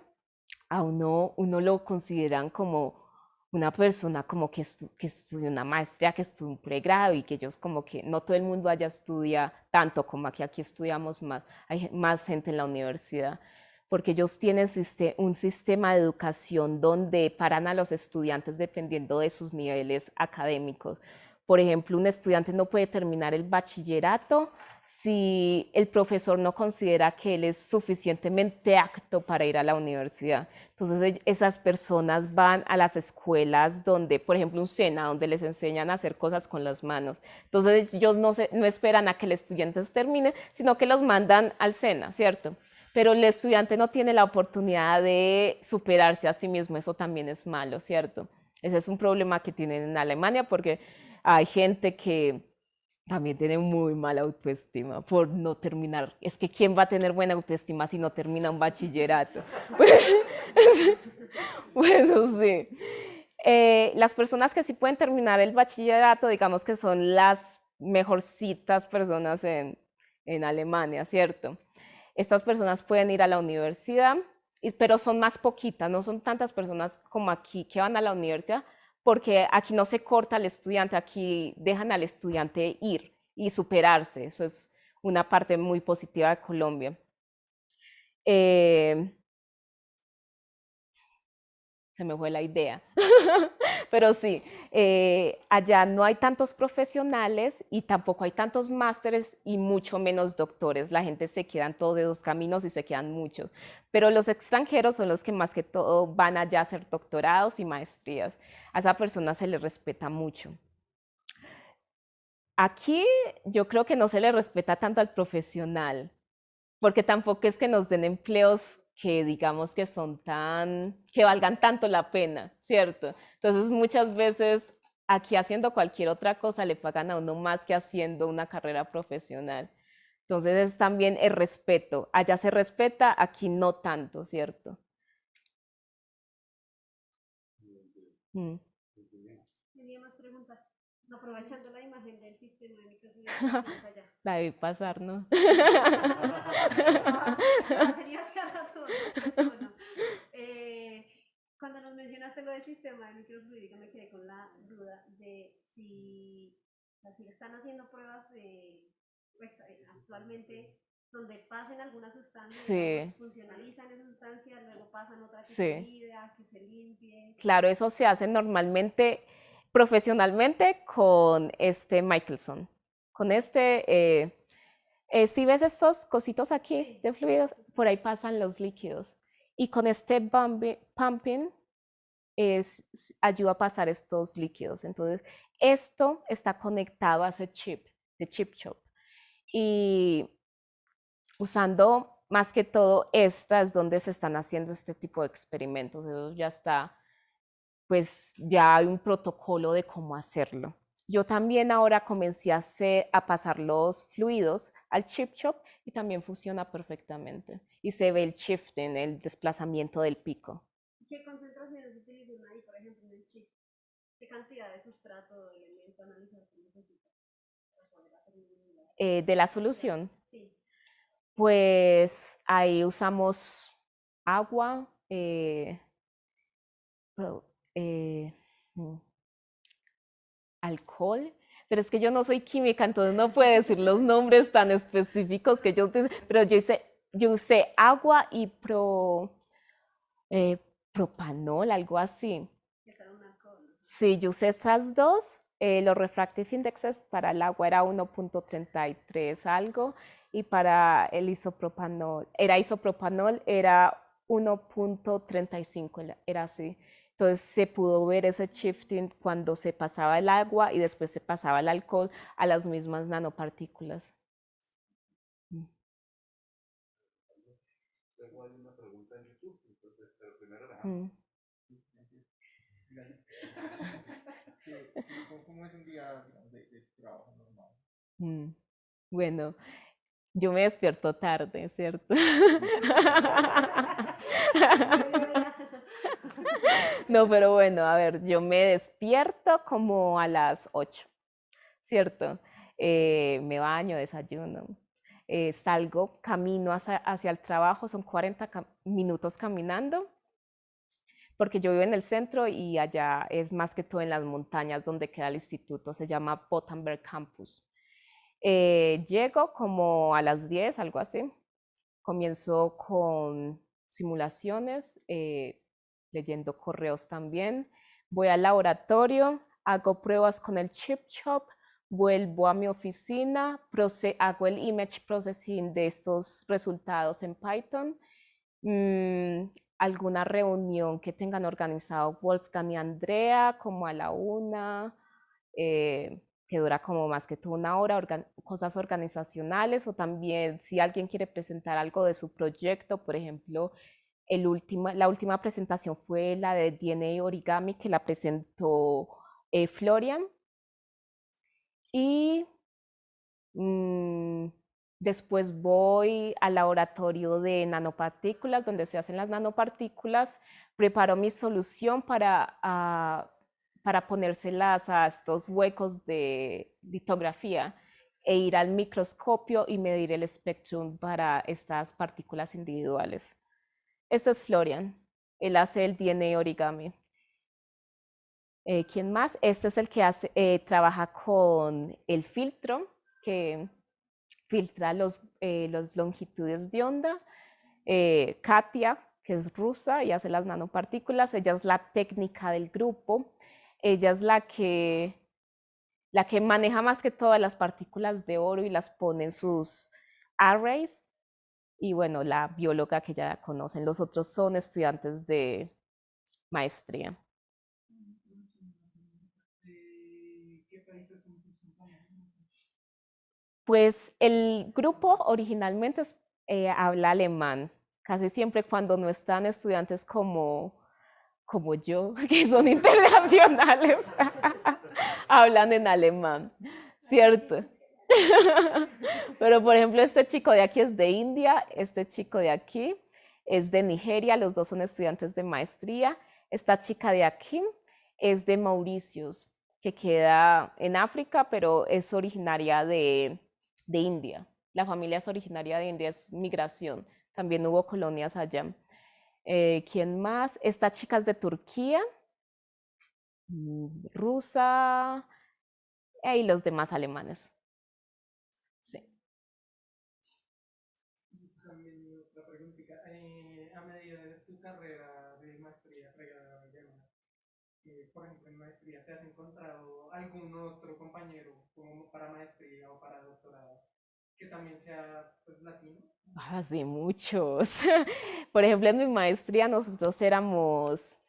a uno lo consideran como una persona como que estudia una maestría, que estudia un pregrado, y que ellos como que no todo el mundo allá estudia tanto como aquí estudiamos más, hay más gente en la universidad, porque ellos tienen un sistema de educación donde paran a los estudiantes dependiendo de sus niveles académicos. Por ejemplo, un estudiante no puede terminar el bachillerato si el profesor no considera que él es suficientemente apto para ir a la universidad. Entonces esas personas van a las escuelas donde, por ejemplo, un SENA, donde les enseñan a hacer cosas con las manos. Entonces ellos no esperan a que el estudiante termine, sino que los mandan al SENA, ¿cierto? pero el estudiante no tiene la oportunidad de superarse a sí mismo, eso también es malo, ¿cierto? Ese es un problema que tienen en Alemania porque hay gente que también tiene muy mala autoestima por no terminar. Es que ¿quién va a tener buena autoestima si no termina un bachillerato? Bueno, sí. Las personas que sí pueden terminar el bachillerato, digamos que son las mejorcitas personas en Alemania, ¿cierto? Estas personas pueden ir a la universidad, pero son más poquitas, no son tantas personas como aquí que van a la universidad, porque aquí no se corta al estudiante, aquí dejan al estudiante ir y superarse. Eso es una parte muy positiva de Colombia. Se me fue la idea. Pero sí, allá no hay tantos profesionales y tampoco hay tantos másteres y mucho menos doctores. La gente se queda en todos de dos caminos y se quedan muchos. Pero los extranjeros son los que más que todo van allá a hacer doctorados y maestrías. A esa persona se le respeta mucho. Aquí yo creo que no se le respeta tanto al profesional, porque tampoco es que nos den empleos que digamos que son que valgan tanto la pena, ¿cierto? Entonces muchas veces aquí haciendo cualquier otra cosa le pagan a uno más que haciendo una carrera profesional. Entonces es también el respeto. Allá se respeta, aquí no tanto, ¿cierto? Tenía más preguntas. Aprovechando la imagen del sistema de microfluidics que allá. La debí pasar, ¿no? Tenías que hablar todo, ¿no? Cuando nos mencionaste lo del sistema de microfluidica, me quedé con la duda de si están haciendo pruebas pues, actualmente donde pasen alguna sustancia, Sí. digamos, funcionalizan esa sustancia, luego pasan otra que se hidra, que se limpie. Claro, eso se hace normalmente profesionalmente con Michelson. Con si ves estos cositos aquí de fluidos, por ahí pasan los líquidos. Y con este pumping ayuda a pasar estos líquidos. Entonces, esto está conectado a ese chip, de chip shop. Y usando más que todo esta es donde se están haciendo este tipo de experimentos. Eso ya está, pues ya hay un protocolo de cómo hacerlo. Yo también ahora comencé a pasar los fluidos al chip shop y también funciona perfectamente. Y se ve el shifting, el desplazamiento del pico. ¿Qué concentraciones utilizan ahí, por ejemplo, en el chip? ¿Qué cantidad de sustrato o elemento analizar se necesita? De la solución. Sí. Pues ahí usamos agua, alcohol, pero es que yo no soy química, entonces no puedo decir los nombres tan específicos que yo usé, pero yo usé agua y propanol, algo así. Sí, yo usé estas dos. Los refractive indexes para el agua era 1.33 algo y para el isopropanol era 1.35, era así. Entonces se pudo ver ese shifting cuando se pasaba el agua y después se pasaba el alcohol a las mismas nanopartículas. Tengo ahí una pregunta en YouTube, entonces, pero primero la ¿Cómo es un día de trabajo normal? Bueno, yo me despierto tarde, ¿cierto? No, pero bueno, a ver, yo me despierto como a las 8, ¿cierto? Me baño, desayuno, salgo, camino hacia el trabajo, son 40 minutos caminando, porque yo vivo en el centro y allá es más que todo en las montañas donde queda el instituto, se llama Pottenberg Campus. Llego como a las 10, algo así. Comienzo con simulaciones, leyendo correos también. Voy al laboratorio, hago pruebas con el chip shop, vuelvo a mi oficina, hago el image processing de estos resultados en Python. Alguna reunión que tengan organizado Wolfgang y Andrea, como a la 1. que dura como más que todo una hora, cosas organizacionales o también si alguien quiere presentar algo de su proyecto, por ejemplo, la última presentación fue la de DNA Origami que la presentó Florian. Y después voy al laboratorio de nanopartículas, donde se hacen las nanopartículas, preparo mi solución para ponérselas a estos huecos de litografía e ir al microscopio y medir el espectrum para estas partículas individuales. Este es Florian, él hace el DNA origami. ¿Quién más? Este es el que trabaja con el filtro, que filtra los longitudes de onda. Katia, que es rusa y hace las nanopartículas, ella es la técnica del grupo. Ella es la que maneja más que todas las partículas de oro y las pone en sus arrays. Y bueno, la bióloga que ya conocen. Los otros son estudiantes de maestría. Pues el grupo originalmente habla alemán. Casi siempre cuando no están estudiantes como yo, que son internacionales, hablan en alemán, ¿cierto? Pero por ejemplo, este chico de aquí es de India, este chico de aquí es de Nigeria, los dos son estudiantes de maestría. Esta chica de aquí es de Mauritius, que queda en África, pero es originaria de India. La familia es originaria de India, es migración. También hubo colonias allá. ¿Quién más? Esta chica es de Turquía, rusa, y los demás alemanes. Sí. También otra preguntita. A medida de tu carrera de maestría, por ejemplo, en maestría, ¿te has encontrado algún otro compañero como para maestría o para doctorado que también sea pues latino? Sí, muchos. Por ejemplo, en mi maestría nosotros éramos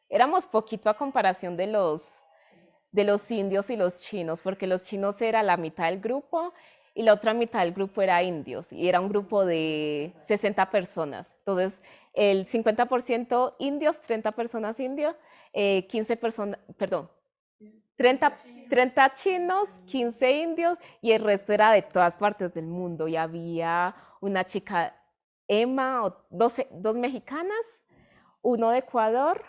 poquito a comparación de los indios y los chinos, porque los chinos era la mitad del grupo y la otra mitad del grupo era indios, y era un grupo de 60 personas. Entonces, el 50% indios, 30 personas indios, 15 personas, perdón, 30 chinos, 15 indios, y el resto era de todas partes del mundo. Y había una chica, Emma, dos mexicanas, uno de Ecuador,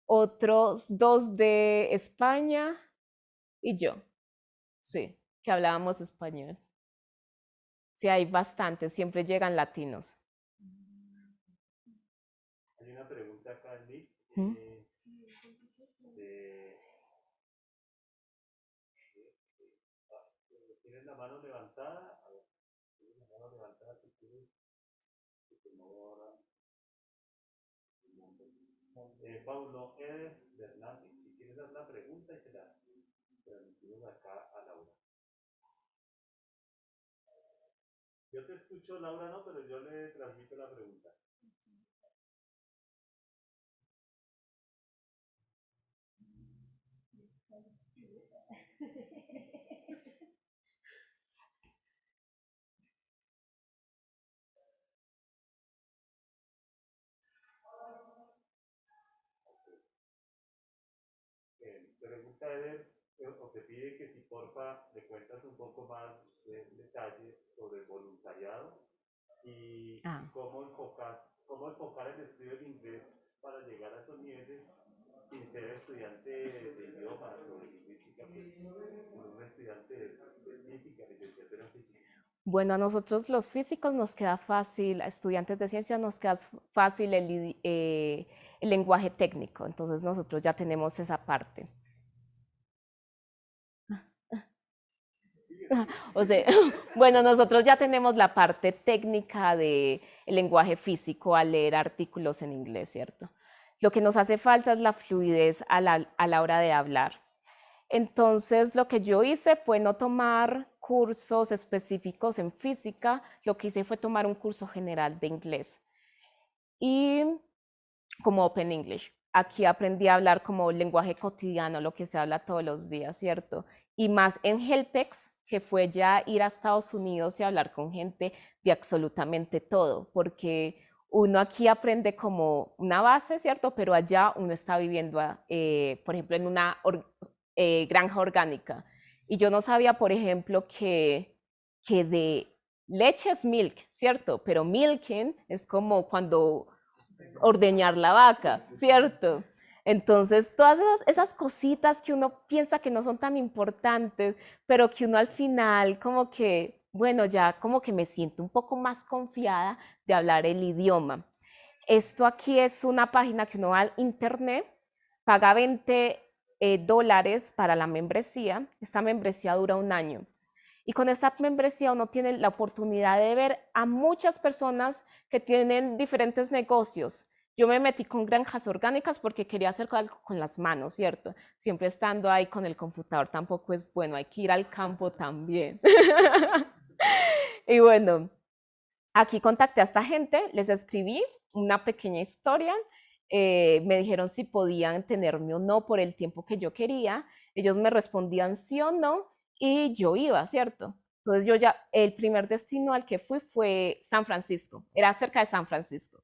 otros dos de España y yo, sí, que hablábamos español. Sí, hay bastantes, siempre llegan latinos. Hay una pregunta acá, Nick, ¿tienes la mano levantada? A ver, ¿tienes la mano levantada si quieres? Paulo Hernández, si quieres dar la pregunta y te la transmitimos acá a Laura. Yo te escucho, Laura, no, pero yo le transmito la pregunta. Pregunta Eder, o te pide que si porfa le cuentas un poco más de detalles sobre el voluntariado y cómo enfocar el estudio del inglés para llegar a esos niveles sin ser estudiante de idiomas o de lingüística, pues, un estudiante de física, licenciatura en física. Bueno, a nosotros los físicos nos queda fácil, a estudiantes de ciencias nos queda fácil el lenguaje técnico, entonces nosotros ya tenemos esa parte. O sea, bueno, nosotros ya tenemos la parte técnica del lenguaje físico al leer artículos en inglés, ¿cierto? Lo que nos hace falta es la fluidez a la hora de hablar. Entonces, lo que yo hice fue no tomar cursos específicos en física, lo que hice fue tomar un curso general de inglés. Y como Open English, aquí aprendí a hablar como lenguaje cotidiano, lo que se habla todos los días, ¿cierto? y más en HELPEX, que fue ya ir a Estados Unidos y hablar con gente de absolutamente todo, porque uno aquí aprende como una base, ¿cierto? Pero allá uno está viviendo, por ejemplo, en una granja orgánica. Y yo no sabía, por ejemplo, que de leche es milk, ¿cierto? Pero milking es como cuando ordeñar la vaca, ¿cierto? Entonces, todas esas cositas que uno piensa que no son tan importantes, pero que uno al final como que, bueno, ya como que me siento un poco más confiada de hablar el idioma. Esto aquí es una página que uno va al internet, paga 20 dólares para la membresía. Esta membresía dura un año. Y con esta membresía uno tiene la oportunidad de ver a muchas personas que tienen diferentes negocios. Yo me metí con granjas orgánicas porque quería hacer algo con las manos, ¿cierto? Siempre estando ahí con el computador tampoco es bueno, hay que ir al campo también. Y bueno, aquí contacté a esta gente, les escribí una pequeña historia, me dijeron si podían tenerme o no por el tiempo que yo quería, ellos me respondían sí o no y yo iba, ¿cierto? Entonces yo ya, el primer destino al que fui fue San Francisco, era cerca de San Francisco.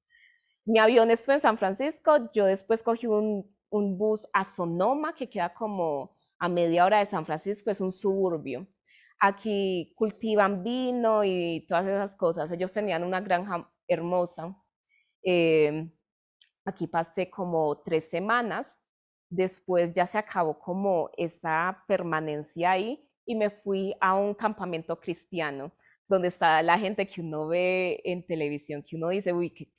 Mi avión estuvo en San Francisco, yo después cogí un bus a Sonoma, que queda como a media hora de San Francisco, es un suburbio. Aquí cultivan vino y todas esas cosas. Ellos tenían una granja hermosa. Aquí pasé como 3 semanas. Después ya se acabó como esa permanencia ahí y me fui a un campamento cristiano donde está la gente que uno ve en televisión, que uno dice, uy, qué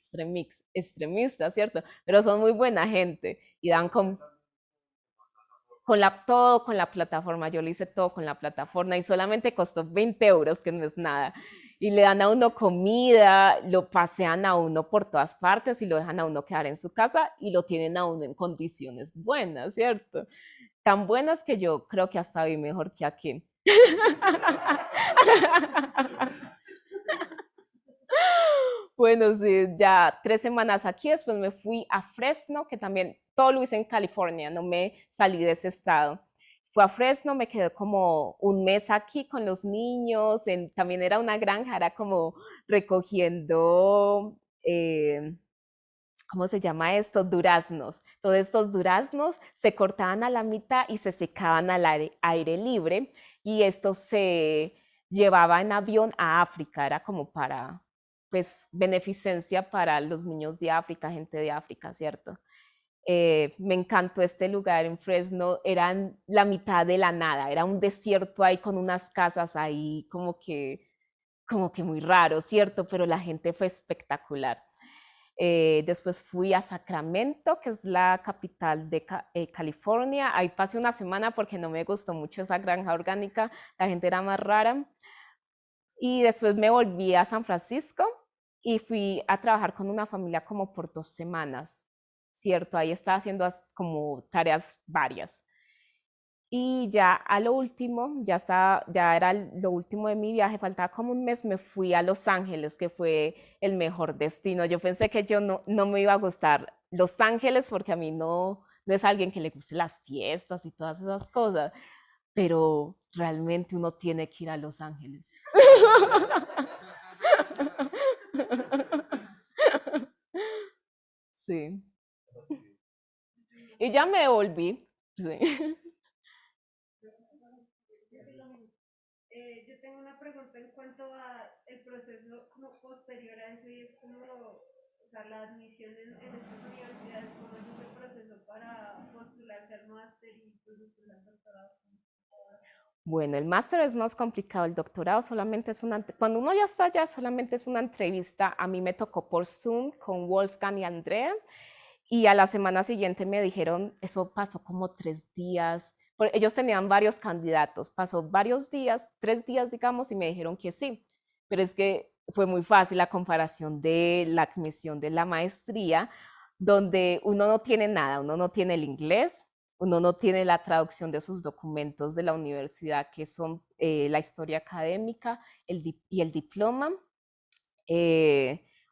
extremista, ¿cierto? Pero son muy buena gente y dan todo con la plataforma. Yo lo hice todo con la plataforma y solamente costó 20 euros, que no es nada. Y le dan a uno comida, lo pasean a uno por todas partes y lo dejan a uno quedar en su casa y lo tienen a uno en condiciones buenas, ¿cierto? Tan buenas que yo creo que hasta vi mejor que aquí. Bueno, sí, ya 3 semanas aquí, después me fui a Fresno, que también todo lo hice en California, no me salí de ese estado. Fui a Fresno, me quedé como un mes aquí con los niños, también era una granja, era como recogiendo, ¿cómo se llama esto? Duraznos. Todos estos duraznos se cortaban a la mitad y se secaban al aire libre y esto se llevaba en avión a África, era como para, pues, beneficencia para los niños de África, gente de África, ¿cierto? Me encantó este lugar en Fresno, era la mitad de la nada, era un desierto ahí con unas casas ahí como que muy raro, ¿cierto? Pero la gente fue espectacular. Después fui a Sacramento, que es la capital de California. Ahí pasé una semana porque no me gustó mucho esa granja orgánica, la gente era más rara. Y después me volví a San Francisco y fui a trabajar con una familia como por 2 semanas, ¿cierto? Ahí estaba haciendo como tareas varias. Y ya a lo último, ya era lo último de mi viaje, faltaba como un mes, me fui a Los Ángeles, que fue el mejor destino. Yo pensé que yo no me iba a gustar Los Ángeles porque a mí no es alguien que le guste las fiestas y todas esas cosas, pero realmente uno tiene que ir a Los Ángeles. Sí. Y ya me devolví. Sí. Yo tengo una pregunta en cuanto a el proceso como posterior a eso y es como, o sea, la admisión en estas universidades, cómo es ese proceso para postularse al máster y pues después al doctorado. Bueno, el máster es más complicado, el doctorado solamente es cuando uno ya está allá, solamente es una entrevista. A mí me tocó por Zoom con Wolfgang y Andrea y a la semana siguiente me dijeron, eso pasó como 3 días, ellos tenían varios candidatos, pasó varios días, 3 días digamos, y me dijeron que sí, pero es que fue muy fácil la comparación de la admisión de la maestría, donde uno no tiene nada, uno no tiene el inglés, uno no tiene la traducción de sus documentos de la universidad, que son la historia académica y el diploma.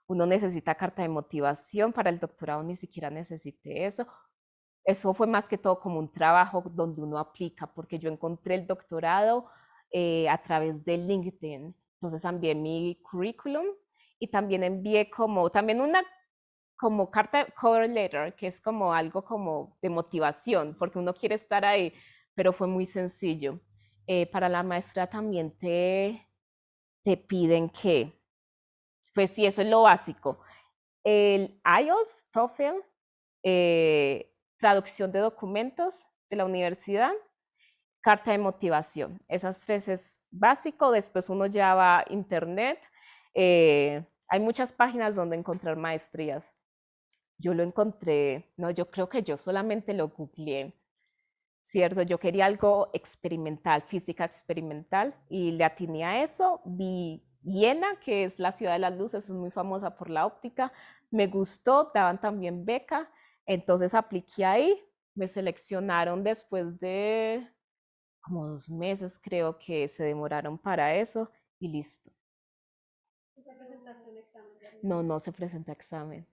Uno necesita carta de motivación, para el doctorado ni siquiera necesité eso. eso fue más que todo como un trabajo donde uno aplica, porque yo encontré el doctorado a través de LinkedIn. Entonces envié mi currículum y también envié también una como carta, cover letter, que es como algo como de motivación, porque uno quiere estar ahí, pero fue muy sencillo. Para la maestra también te piden que, pues sí, eso es lo básico. El IELTS, TOEFL, traducción de documentos de la universidad, carta de motivación. Esas tres es básico. Después uno ya va a internet. Hay muchas páginas donde encontrar maestrías. Yo lo encontré, no, yo creo que yo solamente lo googleé, ¿cierto? Yo quería algo experimental, física experimental, y le atiné a eso. Vi Viena, que es la ciudad de las luces, es muy famosa por la óptica. Me gustó, daban también beca, entonces apliqué ahí. Me seleccionaron después de como 2 meses, creo que se demoraron para eso, y listo. No, no se presenta examen.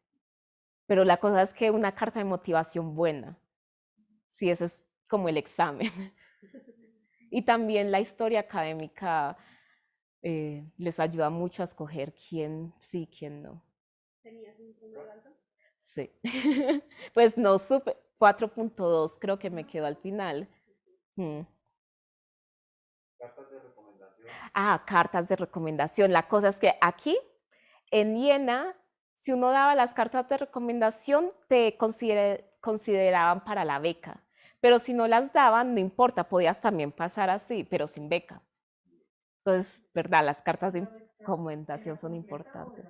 Pero la cosa es que una carta de motivación buena, sí, ese es como el examen. Y también la historia académica les ayuda mucho a escoger quién sí, quién no. ¿Tenías un promedio alto? Sí. Pues no supe, 4.2 creo que me quedó al final. Cartas de recomendación. Ah, cartas de recomendación. La cosa es que aquí, en Iena, si uno daba las cartas de recomendación, te consideraban para la beca. Pero si no las daban, no importa, podías también pasar así, pero sin beca. Entonces, ¿verdad? Las cartas de recomendación son importantes.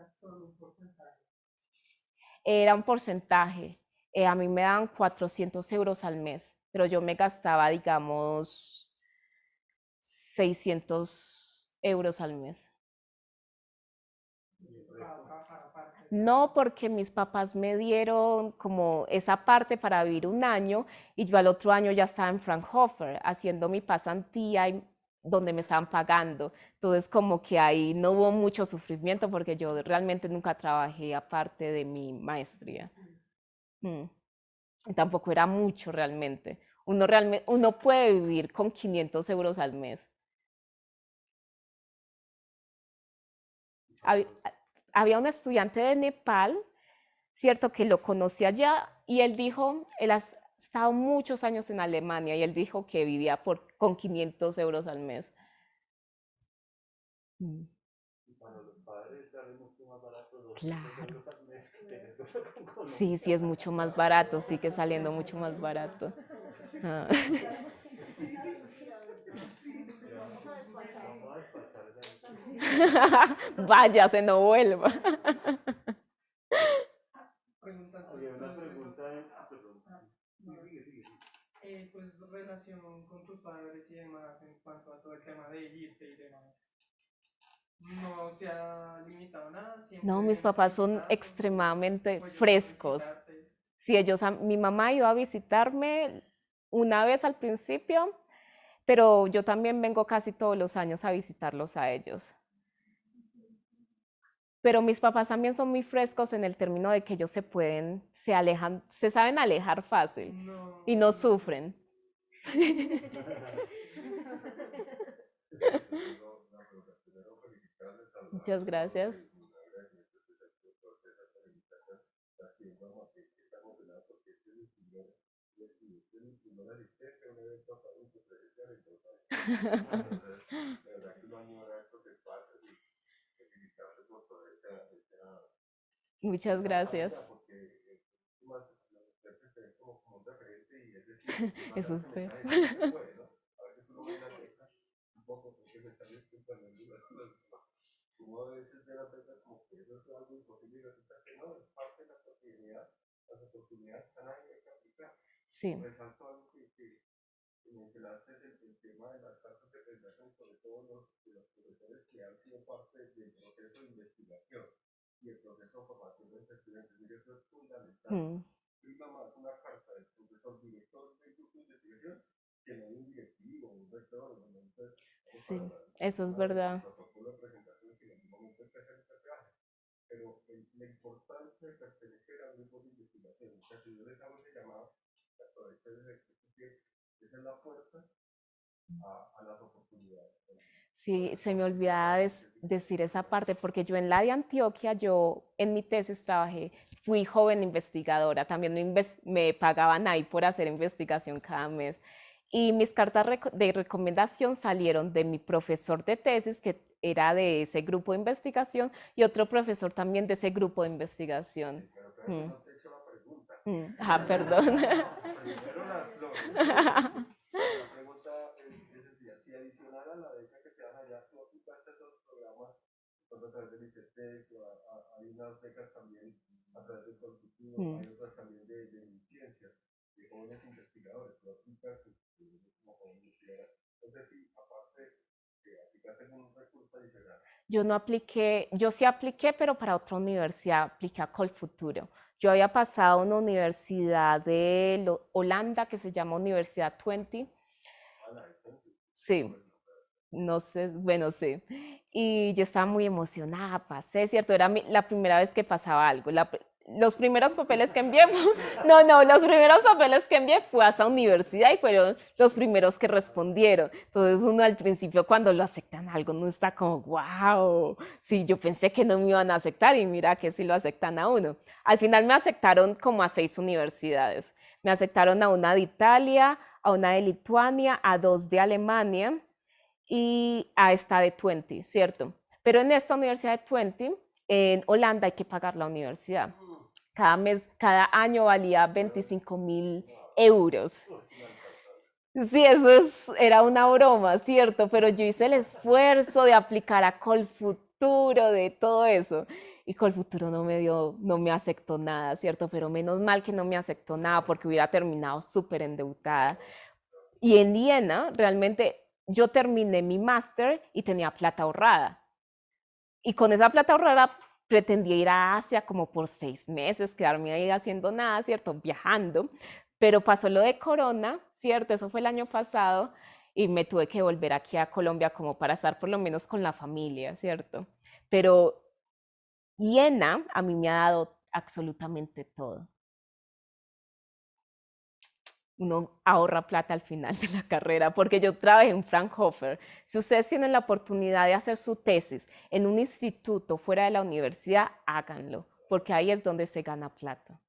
Era un porcentaje. A mí me dan 400 euros al mes, pero yo me gastaba, digamos, 600 euros al mes. No, porque mis papás me dieron como esa parte para vivir un año y yo al otro año ya estaba en Fraunhofer haciendo mi pasantía donde me estaban pagando. Entonces como que ahí no hubo mucho sufrimiento porque yo realmente nunca trabajé aparte de mi maestría. Y tampoco era mucho realmente. Uno puede vivir con 500 euros al mes. Había un estudiante de Nepal, cierto, que lo conocí allá y él dijo, él ha estado muchos años en Alemania y él dijo que vivía con 500 euros al mes. Y para los padres sale mucho más barato 200 Claro. euros al mes que tener cosas con Colombia. Sí, sí, es mucho más barato, sí que saliendo mucho más barato. Ah. Vamos a despachar esa Váyase, no vuelva. Había una pregunta, perdón. Pues relación con tus padres y demás en cuanto a todo el tema de irte y demás. No se ha limitado nada. No, mis papás son extremadamente frescos. Sí, mi mamá iba a visitarme una vez al principio, pero yo también vengo casi todos los años a visitarlos a ellos. Pero mis papás también son muy frescos en el término de que ellos se alejan, se saben alejar fácil y no sufren. Muchas gracias. Muchas gracias. Eso espero. Como a veces de la prensa como que eso es algo imposible y resulta que no, es parte de la posibilidad, las oportunidades están ahí, hay que aplicar. Sí. Resalto algo que mencionaste el tema de las cartas de presentación, sobre todo de los profesores que han sido parte del proceso de investigación y el proceso de formación de los estudiantes. Mire, eso es fundamental. Prima más una carta del profesor director del grupo de investigación que no hay un directivo, un rector, entonces, sí, eso es verdad. Pero la importancia de pertenecer a grupos de investigación, o sea, si yo les hago ese llamado, Esa es la puerta a las oportunidades. Sí, se me olvidaba decir esa parte, porque yo en la de Antioquia, yo en mi tesis trabajé, fui joven investigadora, también me pagaban ahí por hacer investigación cada mes. Y mis cartas de recomendación salieron de mi profesor de tesis, que era de ese grupo de investigación, y otro profesor también de ese grupo de investigación. Pero no te he hecho la pregunta. Perdón. Primero las flores. La pregunta es sencilla. Si adicional a la beca que te dan allá, tú aplicaste esos programas a través del ICETEX, hay unas becas también a través del Colfuturo, hay otras también de ciencias, de jóvenes investigadores. Tú aplicas como joven investigador. Entonces, sí, aparte, aplicaste un recurso adicional. Yo no apliqué, yo sí apliqué, pero para otra universidad, apliqué a Colfuturo. Yo había pasado a una universidad de Holanda que se llama Universidad 20. Sí, no sé, bueno, sí. Y yo estaba muy emocionada, pasé, ¿cierto? Era la primera vez que pasaba algo. Los primeros papeles que envié, los primeros papeles que envié fue a esa universidad y fueron los primeros que respondieron. Entonces uno al principio cuando lo aceptan algo no está como, wow, sí, yo pensé que no me iban a aceptar y mira que sí lo aceptan a uno. Al final me aceptaron como a 6 universidades. Me aceptaron a una de Italia, a una de Lituania, a 2 de Alemania y a esta de 20, ¿cierto? Pero en esta universidad de 20, en Holanda hay que pagar la universidad. Cada mes, cada año valía 25.000 euros. Sí, era una broma, ¿cierto? Pero yo hice el esfuerzo de aplicar a Colfuturo, de todo eso. Y Colfuturo no me aceptó nada, ¿cierto? Pero menos mal que no me aceptó nada porque hubiera terminado súper endeudada. Y en Iena, realmente, yo terminé mi máster y tenía plata ahorrada. Y con esa plata ahorrada pretendía ir a Asia como por 6 meses, quedarme ahí haciendo nada, ¿cierto? Viajando. Pero pasó lo de Corona, ¿cierto? Eso fue el año pasado y me tuve que volver aquí a Colombia como para estar por lo menos con la familia, ¿cierto? Pero Iena a mí me ha dado absolutamente todo. Uno ahorra plata al final de la carrera, porque yo trabajé en Fraunhofer. Si ustedes tienen la oportunidad de hacer su tesis en un instituto fuera de la universidad, háganlo, porque ahí es donde se gana plata,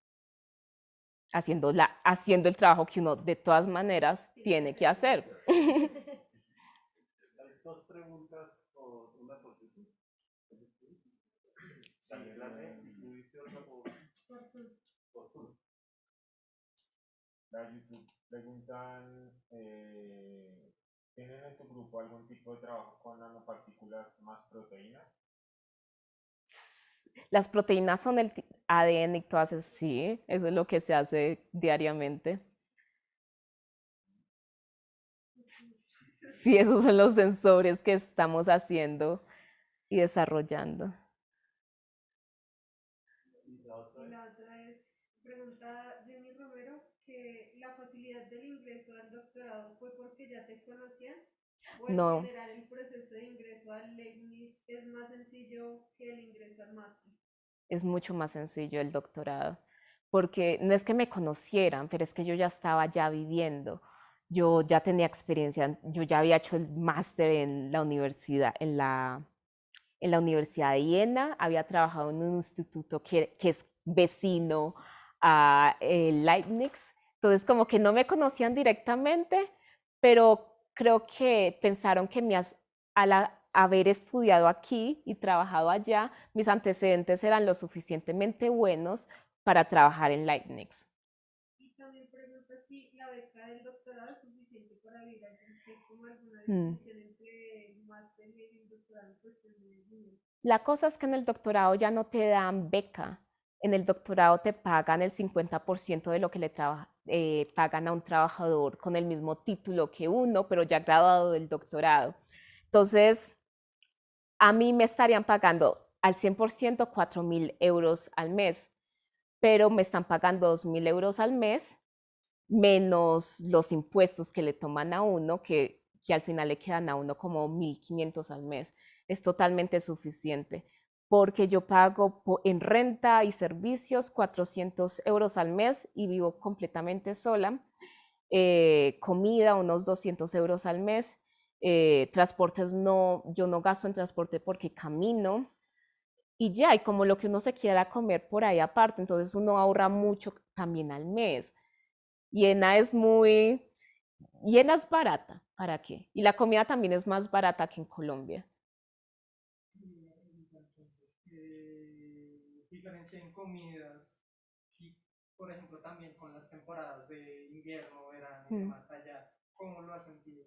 haciendo el trabajo que uno de todas maneras tiene que hacer. Hay 2 preguntas o una por YouTube. Daniela, ¿y tuviste otra por Zoom? La YouTube preguntan, ¿tienen en tu grupo algún tipo de trabajo con nanopartículas más proteínas? Las proteínas son el ADN y todas esas, sí, eso es lo que se hace diariamente. Sí, esos son los sensores que estamos haciendo y desarrollando. La otra es, pregunta Jenny Romero, que la facilidad del ingreso al doctorado fue porque ya te conocían, o en No, general el proceso de ingreso al Leibniz es más sencillo que el ingreso al máster. es mucho más sencillo el doctorado, porque no es que me conocieran, pero es que yo ya estaba ya viviendo. Yo ya tenía experiencia, yo ya había hecho el máster en la universidad, en la Universidad de Iena, había trabajado en un instituto que es vecino a Leibniz, entonces como que no me conocían directamente, pero creo que pensaron que al haber estudiado aquí y trabajado allá, mis antecedentes eran lo suficientemente buenos para trabajar en Leibniz. Y también pregunta si la beca del doctorado es suficiente para vivir allá, si hay como alguna distinción entre el máster y el doctorado, pues La cosa es que en el doctorado ya no te dan beca. En el doctorado te pagan el 50% de lo que le pagan a un trabajador con el mismo título que uno, pero ya graduado del doctorado. Entonces, a mí me estarían pagando al 100% 4.000 euros al mes, pero me están pagando 2.000 euros al mes, menos los impuestos que le toman a uno, que al final le quedan a uno como 1.500 al mes. Es totalmente suficiente, porque yo pago en renta y servicios 400 euros al mes y vivo completamente sola. Comida, unos 200 euros al mes. Transportes no, yo no gasto en transporte porque camino. Y ya, y como lo que uno se quiera comer por ahí aparte, entonces uno ahorra mucho también al mes. Y Iena es barata, ¿para qué? Y la comida también es más barata que en Colombia. Diferencia en comidas, y por ejemplo también con las temporadas de invierno, verano y demás allá, ¿cómo lo has sentido?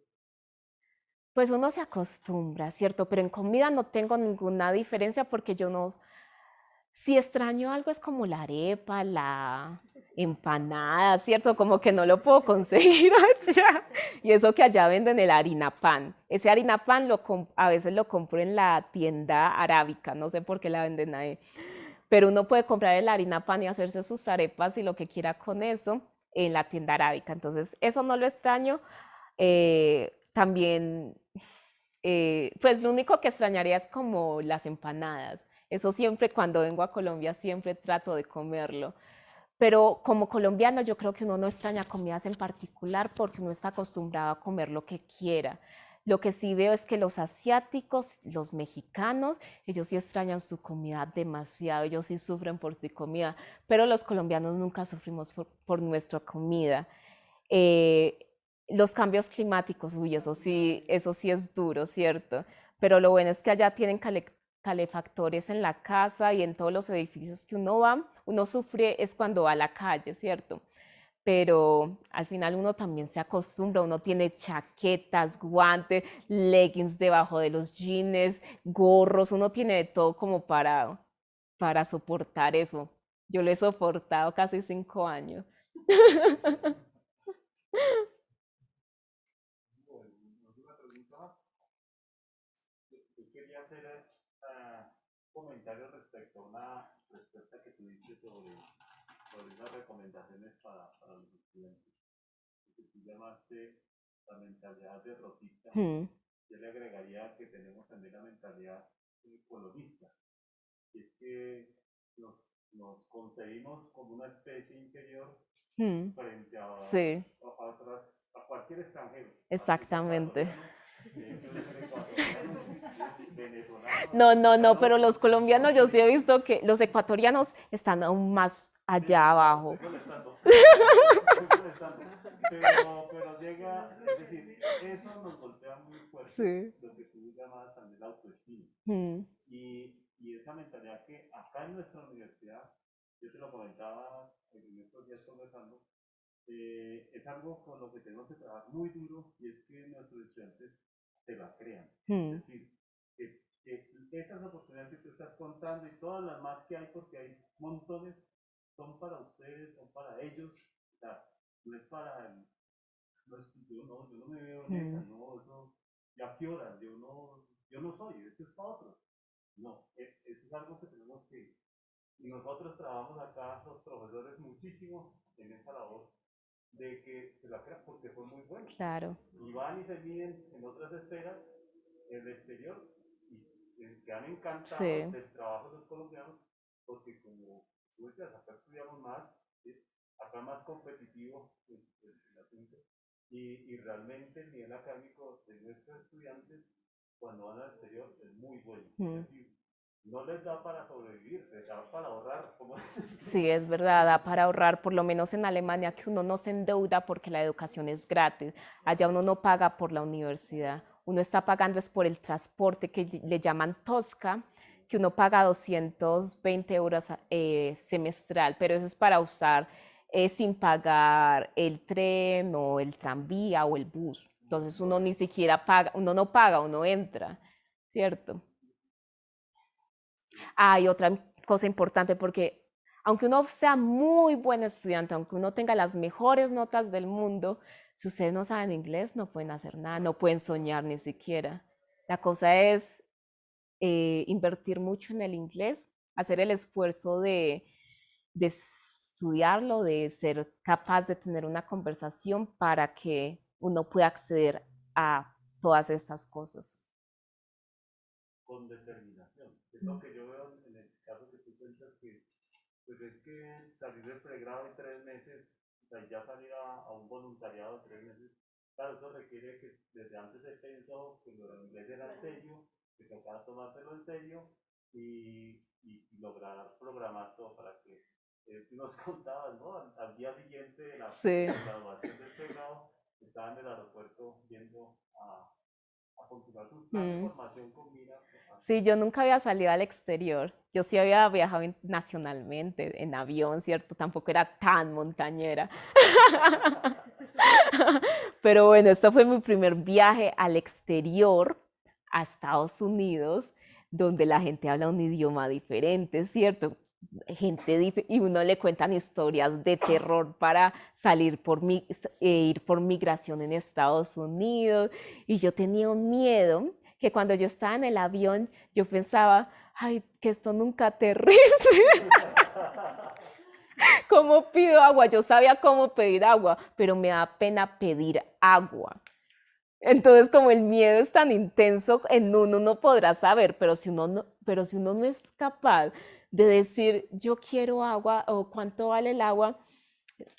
Pues uno se acostumbra, ¿cierto? Pero en comida no tengo ninguna diferencia porque yo no, si extraño algo es como la arepa, la empanada, ¿cierto? Como que no lo puedo conseguir allá. Y eso que allá venden el harina pan. Ese harina pan a veces lo compro en la tienda arábica, no sé por qué la venden ahí. Pero uno puede comprar el harina pan y hacerse sus arepas y lo que quiera con eso en la tienda arábica. Entonces, eso no lo extraño. También, pues lo único que extrañaría es como las empanadas. Eso siempre cuando vengo a Colombia siempre trato de comerlo. Pero como colombiano yo creo que uno no extraña comidas en particular porque uno está acostumbrado a comer lo que quiera. Lo que sí veo es que los asiáticos, los mexicanos, ellos sí extrañan su comida demasiado, ellos sí sufren por su comida, pero los colombianos nunca sufrimos por nuestra comida. Eh, los cambios climáticos, uy, eso sí es duro, ¿cierto? Pero lo bueno es que allá tienen calefactores en la casa y en todos los edificios que uno va, uno sufre es cuando va a la calle, ¿cierto? Pero al final uno también se acostumbra, uno tiene chaquetas, guantes, leggings debajo de los jeans, gorros, uno tiene de todo como para soportar eso. Yo lo he soportado casi 5 años. Una pregunta más. Yo quería hacer comentarios respecto a una respuesta que tuviste sobre unas recomendaciones para los estudiantes. Que tú llamaste la mentalidad derrotista. Yo le agregaría que tenemos también la mentalidad colonista. Y es que nos concebimos como una especie inferior frente Sí, a cualquier extranjero. exactamente. Venezolano, No, pero los colombianos yo sí he visto que los ecuatorianos están aún más allá abajo. Pero llega, es decir, eso nos golpea muy fuerte, Sí. lo que tú llamabas también la autoestima. Y esa mentalidad que acá en nuestra universidad, yo te lo comentaba en estos días conversando, es algo con lo que tenemos que trabajar muy duro y es que nuestros estudiantes se la crean. Es decir, que esas oportunidades que tú estás contando y todas las más que hay, porque hay montones, son para ustedes, son para ellos. O sea, no es para el, no es, yo no me veo en esa, no, eso, ya qué horas, yo no soy, esto es para otros. No, eso es algo que tenemos que, y nosotros trabajamos acá, los profesores, muchísimo en esa labor de que se la crean porque fue muy bueno. Claro. Y van y se miden en otras esferas, en el exterior, y quedan encantados del trabajo de los colombianos, porque como tú decías, acá estudiamos más, ¿sí? Acá más competitivo el asunto, y realmente el nivel académico de nuestros estudiantes cuando van al exterior es muy bueno. Es decir, no les da para sobrevivir, les da para ahorrar. Sí, es verdad, da para ahorrar, por lo menos en Alemania, que uno no se endeuda porque la educación es gratis. Allá uno no paga por la universidad, uno está pagando es por el transporte que le llaman Tosca, que uno paga 220 euros semestral, pero eso es para usar sin pagar el tren o el tranvía o el bus. Entonces uno ni siquiera paga, uno no paga, uno entra, ¿cierto? Hay otra cosa importante porque aunque uno sea muy buen estudiante, aunque uno tenga las mejores notas del mundo, si ustedes no saben inglés, no pueden hacer nada, no pueden soñar ni siquiera. La cosa es invertir mucho en el inglés, hacer el esfuerzo de estudiarlo, de ser capaz de tener una conversación para que uno pueda acceder a todas estas cosas. con determinación. Es lo que yo veo en el caso que tú cuentas, que pues es que salir del pregrado en 3 meses, o sea, ya salir a un voluntariado de 3 meses, claro, eso requiere que desde antes se pensó que lo del inglés era en serio, que tocaba tomárselo en serio y lograr programar todo para que tú nos contabas, ¿no? Al día siguiente de la Sí. graduación del pregrado, estaba en el aeropuerto yendo a continuar su plan de formación con mira. Sí, yo nunca había salido al exterior. Yo sí había viajado nacionalmente, en avión, ¿cierto? Tampoco era tan montañera. Pero bueno, esto fue mi primer viaje al exterior, a Estados Unidos, donde la gente habla un idioma diferente, ¿cierto? Y uno le cuentan historias de terror para salir ir por migración en Estados Unidos. Y yo tenía un miedo que cuando yo estaba en el avión, yo pensaba, ay, que esto nunca aterrice. ¿Cómo pido agua? Yo sabía cómo pedir agua, pero me da pena pedir agua. Entonces, como el miedo es tan intenso, en uno no podrá saber, pero si uno no es capaz de decir, yo quiero agua o cuánto vale el agua,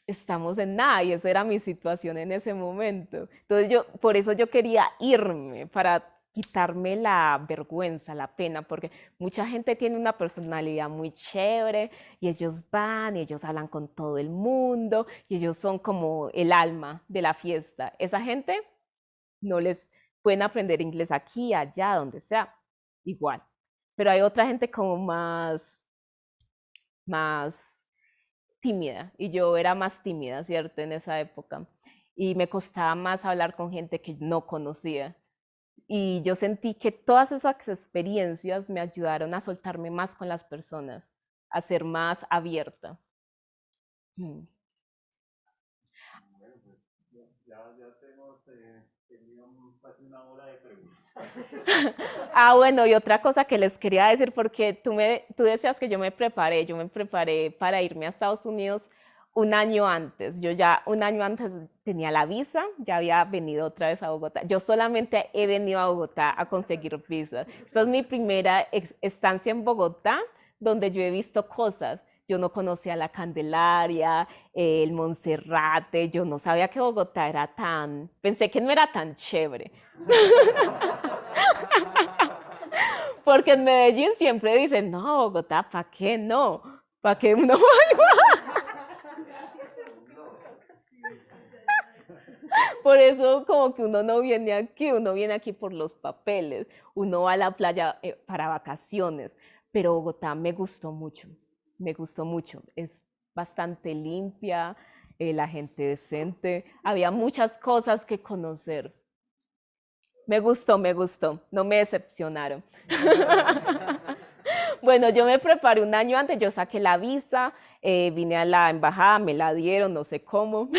estamos en nada, y esa era mi situación en ese momento. Entonces, por eso yo quería irme, para quitarme la vergüenza, la pena, porque mucha gente tiene una personalidad muy chévere y ellos van y ellos hablan con todo el mundo y ellos son como el alma de la fiesta. Esa gente no les pueden aprender inglés aquí, allá, donde sea, igual. Pero hay otra gente como más tímida, y yo era más tímida, ¿cierto? En esa época. Y me costaba más hablar con gente que no conocía. Y yo sentí que todas esas experiencias me ayudaron a soltarme más con las personas, a ser más abierta. Bueno, pues ya tenemos tenido casi una hora de preguntas. Bueno, y otra cosa que les quería decir, porque tú decías que yo me preparé para irme a Estados Unidos un año antes. Yo ya un año antes tenía la visa, ya había venido otra vez a Bogotá. Yo solamente he venido a Bogotá a conseguir visa. Esta es mi primera estancia en Bogotá, donde yo he visto cosas. Yo no conocía la Candelaria, el Monserrate, yo no sabía que Bogotá era pensé que no era tan chévere. Porque en Medellín siempre dicen, no, Bogotá, ¿para qué no? ¿Para qué uno va? Por eso como que uno no viene aquí, uno viene aquí por los papeles, uno va a la playa para vacaciones, pero Bogotá me gustó mucho, es bastante limpia, la gente decente, había muchas cosas que conocer. Me gustó, no me decepcionaron. Bueno, yo me preparé un año antes, yo saqué la visa, vine a la embajada, me la dieron, no sé cómo.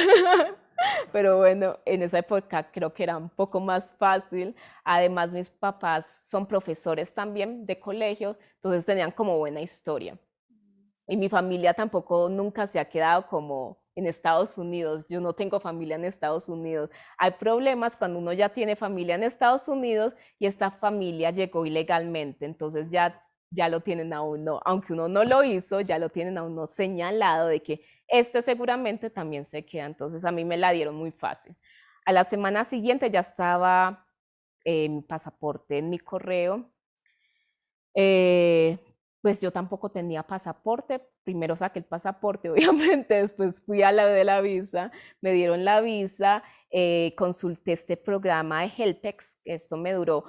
Pero bueno, en esa época creo que era un poco más fácil. Además, mis papás son profesores también de colegio, entonces tenían como buena historia. Y mi familia tampoco nunca se ha quedado como en Estados Unidos. Yo no tengo familia en Estados Unidos. Hay problemas cuando uno ya tiene familia en Estados Unidos y esta familia llegó ilegalmente, entonces ya lo tienen a uno, aunque uno no lo hizo, ya lo tienen a uno señalado de que seguramente también se queda. Entonces a mí me la dieron muy fácil. A la semana siguiente ya estaba mi pasaporte en mi correo. Pues yo tampoco tenía pasaporte. Primero saqué el pasaporte, obviamente, después fui a la de la visa, me dieron la visa, consulté este programa de HELPEX, esto me duró.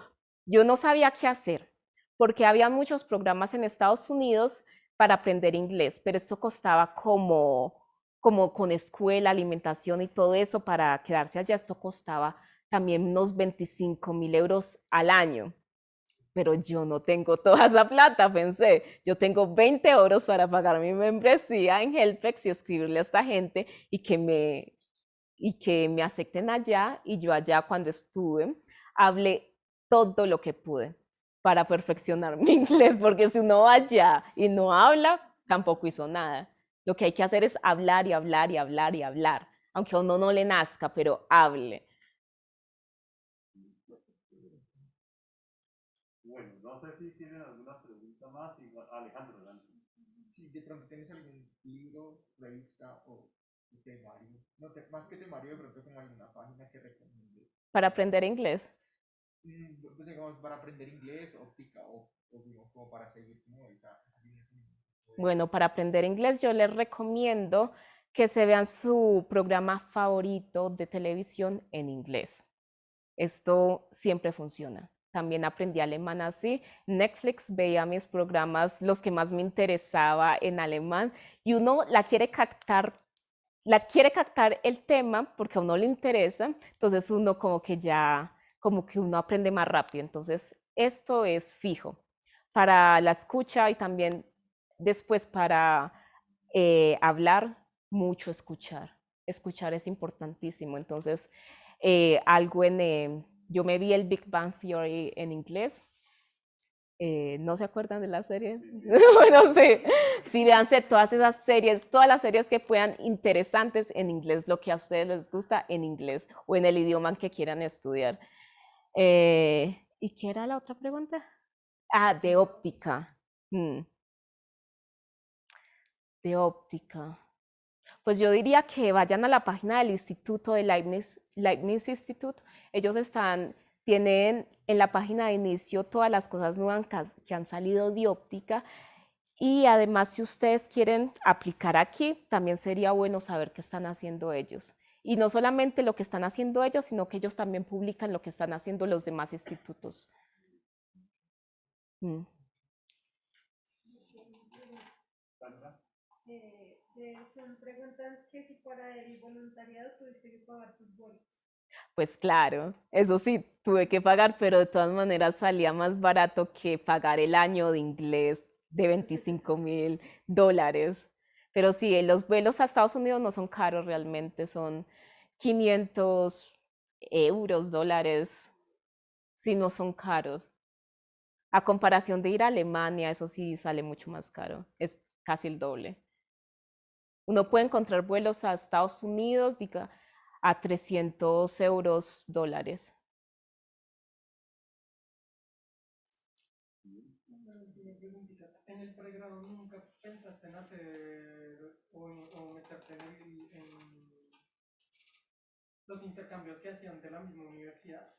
Yo no sabía qué hacer, porque había muchos programas en Estados Unidos para aprender inglés, pero esto costaba como con escuela, alimentación y todo eso para quedarse allá, esto costaba también unos 25.000 euros al año. Pero yo no tengo toda esa plata, pensé, yo tengo 20 euros para pagar mi membresía en HELPEX y escribirle a esta gente y que me acepten allá. Y yo allá, cuando estuve, hablé todo lo que pude para perfeccionar mi inglés, porque si uno va allá y no habla, tampoco hizo nada. Lo que hay que hacer es hablar y hablar y hablar y hablar, aunque a uno no le nazca, pero hable. Bueno, No sé si tienen alguna pregunta más. Alejandro, adelante. Si de pronto tienes algún libro, revista o temario, no más que temario, de pronto como alguna página que recomiende. Para aprender inglés. Pues digamos, para aprender inglés, óptica o digamos, como para seguir como esa línea. Bueno, para aprender inglés yo les recomiendo que se vean su programa favorito de televisión en inglés. Esto siempre funciona. También aprendí alemán así. Netflix veía mis programas, los que más me interesaba en alemán, y uno quiere captar el tema porque a uno le interesa, entonces uno como que uno aprende más rápido. Entonces, esto es fijo para la escucha y también después para hablar, mucho escuchar. Escuchar es importantísimo. Entonces, yo me vi el Big Bang Theory en inglés. ¿No se acuerdan de la serie? Bueno, sí, véanse todas las series que puedan interesantes en inglés, lo que a ustedes les gusta en inglés o en el idioma que quieran estudiar. ¿Y qué era la otra pregunta? De óptica. De óptica. Pues yo diría que vayan a la página del instituto de Leibniz Institute. Ellos tienen en la página de inicio todas las cosas nuevas que han salido de óptica. Y además, si ustedes quieren aplicar aquí, también sería bueno saber qué están haciendo ellos. Y no solamente lo que están haciendo ellos, sino que ellos también publican lo que están haciendo los demás institutos. Son preguntas que si para el voluntariado tuviste que pagar tus vuelos. Pues claro, eso sí, tuve que pagar, pero de todas maneras salía más barato que pagar el año de inglés de $25,000. Pero sí, los vuelos a Estados Unidos no son caros realmente, son 500 euros, dólares, sí, no son caros. A comparación de ir a Alemania, eso sí sale mucho más caro, es casi el doble. Uno puede encontrar vuelos a Estados Unidos a 300 euros, dólares. ¿En el pregrado nunca pensaste en hacer o meterte en los intercambios que hacían de la misma universidad?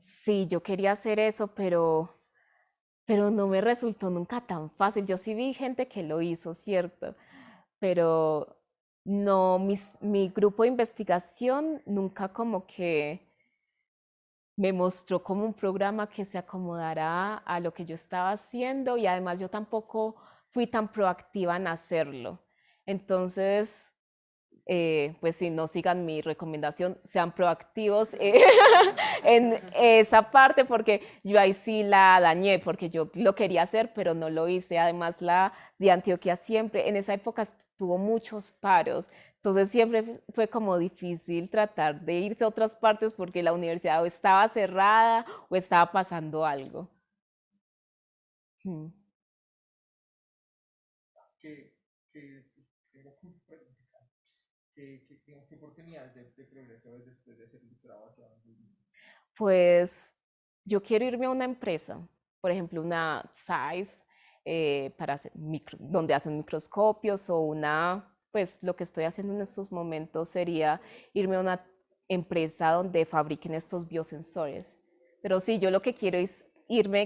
Sí, yo quería hacer eso, pero no me resultó nunca tan fácil. Yo sí vi gente que lo hizo, ¿cierto? Pero no, mi grupo de investigación nunca como que me mostró como un programa que se acomodara a lo que yo estaba haciendo, y además yo tampoco fui tan proactiva en hacerlo. Entonces, pues si no sigan mi recomendación, sean proactivos en esa parte, porque yo ahí sí la dañé, porque yo lo quería hacer, pero no lo hice. Además, la de Antioquia siempre, en esa época tuvo muchos paros, entonces siempre fue como difícil tratar de irse a otras partes porque la universidad o estaba cerrada o estaba pasando algo. ¿Qué oportunidades de progreso después de ser ilustrado? Pues yo quiero irme a una empresa, por ejemplo, una Zeiss, donde hacen microscopios, o pues lo que estoy haciendo en estos momentos sería irme a una empresa donde fabriquen estos biosensores. Pero sí, yo lo que quiero es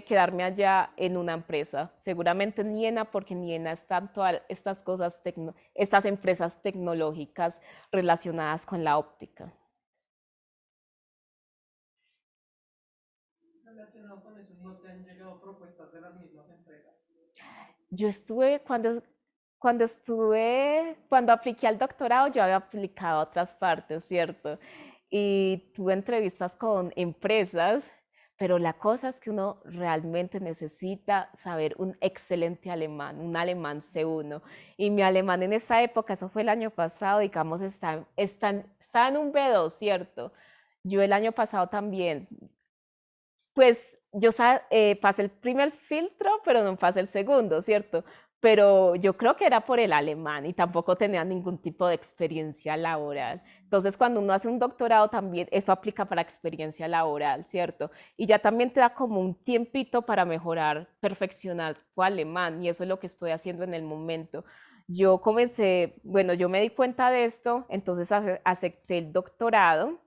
quedarme allá en una empresa, seguramente en Iena, porque en Iena están todas estas empresas tecnológicas relacionadas con la óptica. Relacionado con eso, ¿no te han llegado propuestas de las mismas empresas? Yo estuve, cuando apliqué al doctorado, yo había aplicado a otras partes, ¿cierto? Y tuve entrevistas con empresas, pero la cosa es que uno realmente necesita saber un excelente alemán, un alemán C1. Y mi alemán en esa época, eso fue el año pasado, digamos, estaba en un B2, ¿cierto? Yo el año pasado también, pues yo pasé el primer filtro, pero no pasé el segundo, ¿cierto? pero yo creo que era por el alemán y tampoco tenía ningún tipo de experiencia laboral. Entonces, cuando uno hace un doctorado también, eso aplica para experiencia laboral, ¿cierto? Y ya también te da como un tiempito para mejorar, perfeccionar tu alemán, y eso es lo que estoy haciendo en el momento. Yo comencé, bueno, yo me di cuenta de esto, entonces acepté el doctorado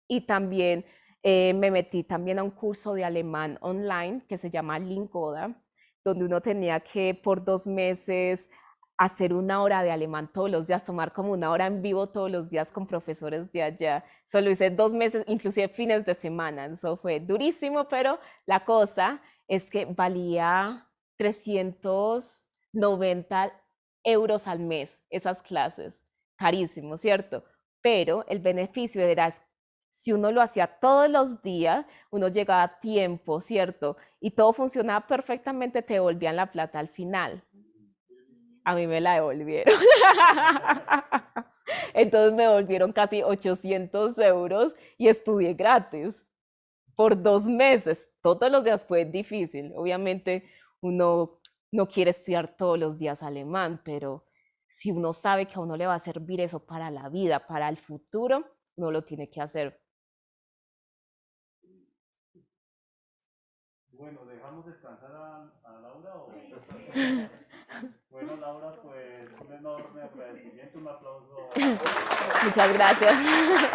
y también me metí también a un curso de alemán online que se llama Lingoda, donde uno tenía que por 2 meses hacer 1 hora de alemán todos los días, tomar como 1 hora en vivo todos los días con profesores de allá. Solo hice 2 meses, inclusive fines de semana, eso fue durísimo, pero la cosa es que valía 390 euros al mes esas clases, carísimo, ¿cierto? Pero el beneficio era, si uno lo hacía todos los días, uno llegaba a tiempo, ¿cierto? Y todo funcionaba perfectamente, te devolvían la plata al final. A mí me la devolvieron. Entonces me devolvieron casi 800 euros y estudié gratis por 2 meses. Todos los días fue difícil. Obviamente uno no quiere estudiar todos los días alemán, pero si uno sabe que a uno le va a servir eso para la vida, para el futuro, uno lo tiene que hacer. Bueno, ¿dejamos descansar a Laura? ¿O? Bueno, Laura, pues un enorme agradecimiento, un aplauso. Muchas gracias. Muchas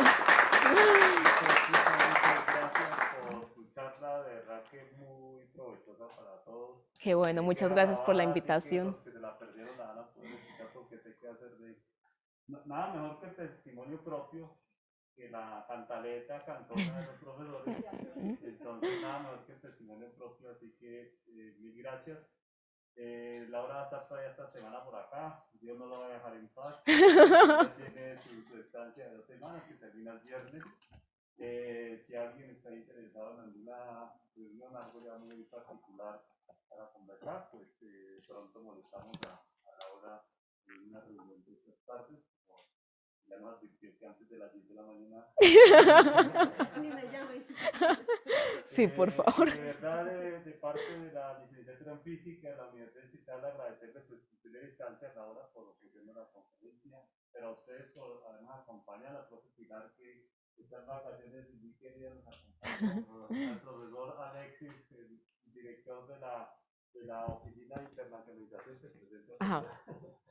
gracias por tu charla, de verdad que muy provechosa para todos. Qué bueno, muchas gracias por la invitación. Los que se la perdieron la van a poder escuchar porque sé que hacer de... Nada mejor que el testimonio propio, que la cantaleta cantona de los profesores. Entonces, nada mejor que el testimonio propio, así que mil gracias. Laura va a estar todavía esta semana por acá, Dios no lo va a dejar en paz. Tiene su estancia de 2 semanas que termina el viernes. Si alguien está interesado en alguna reunión, algo ya muy particular para conversar, pues pronto molestamos a Laura en una reunión de estas partes. Ya nos advirtió que antes de las 10 de la mañana. Ni me llamen. Sí, por favor. De verdad, de parte de la licenciatura en física de la Universidad Distrital, agradecerles su primera instancia ahora por ofrecernos la conferencia, pero a ustedes por además acompañar a la profe Pilar, que estas vacaciones muy queridas nos acompaña, al profesor Alexis, el director de la Oficina de Internacionalización que presenta. Ajá.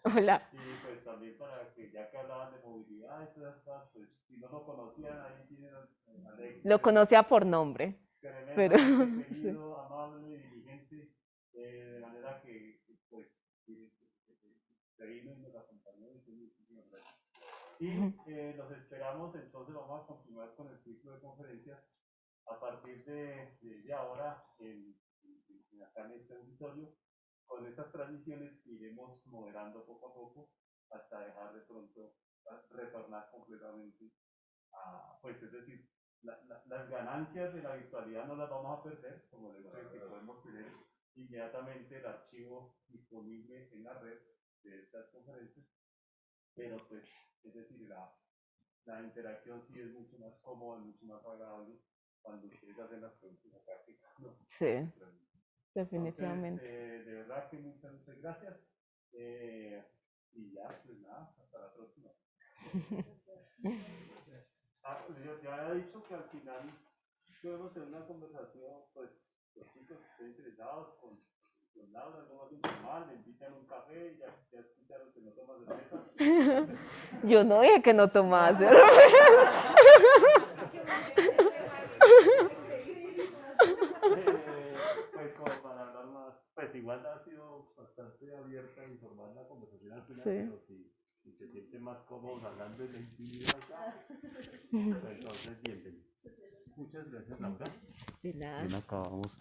Hola. Y pues también para que, ya que hablaban de movilidad y todas estas cosas, pues si no lo conocían, ahí tienen a Alexis. Lo conocía por nombre. Pero Querido, sí. Amable, diligente, de manera que pues se vino y nos acompañó. Y los esperamos, entonces vamos a continuar con el ciclo de conferencias a partir de ahora acá en este auditorio. Con estas transmisiones iremos moderando poco a poco hasta dejar de pronto retornar completamente a, pues es decir, las ganancias de la virtualidad no las vamos a perder, como el hecho de que podemos tener inmediatamente el archivo disponible en la red de estas conferencias, pero pues es decir, la interacción sí es mucho más cómoda, mucho más agradable cuando ustedes hacen las preguntas a práctica, ¿no? Sí. Definitivamente. Entonces, de verdad que muchas gracias. Y ya, pues nada, hasta la próxima. Yo ya había dicho que al final podemos tener una conversación, pues, los chicos que estén interesados con Laura, algo más informal, le invitan un café, ya escucharon que no toma cerveza. Yo no dije que no tomaba cerveza. Pues como para hablar más, pues igual ha sido bastante abierta e informal la conversación al final, Sí. pero si se siente más cómodos hablando en la intimidad, pues entonces bienvenido. Muchas gracias, Laura. De nada. Bien, acabamos.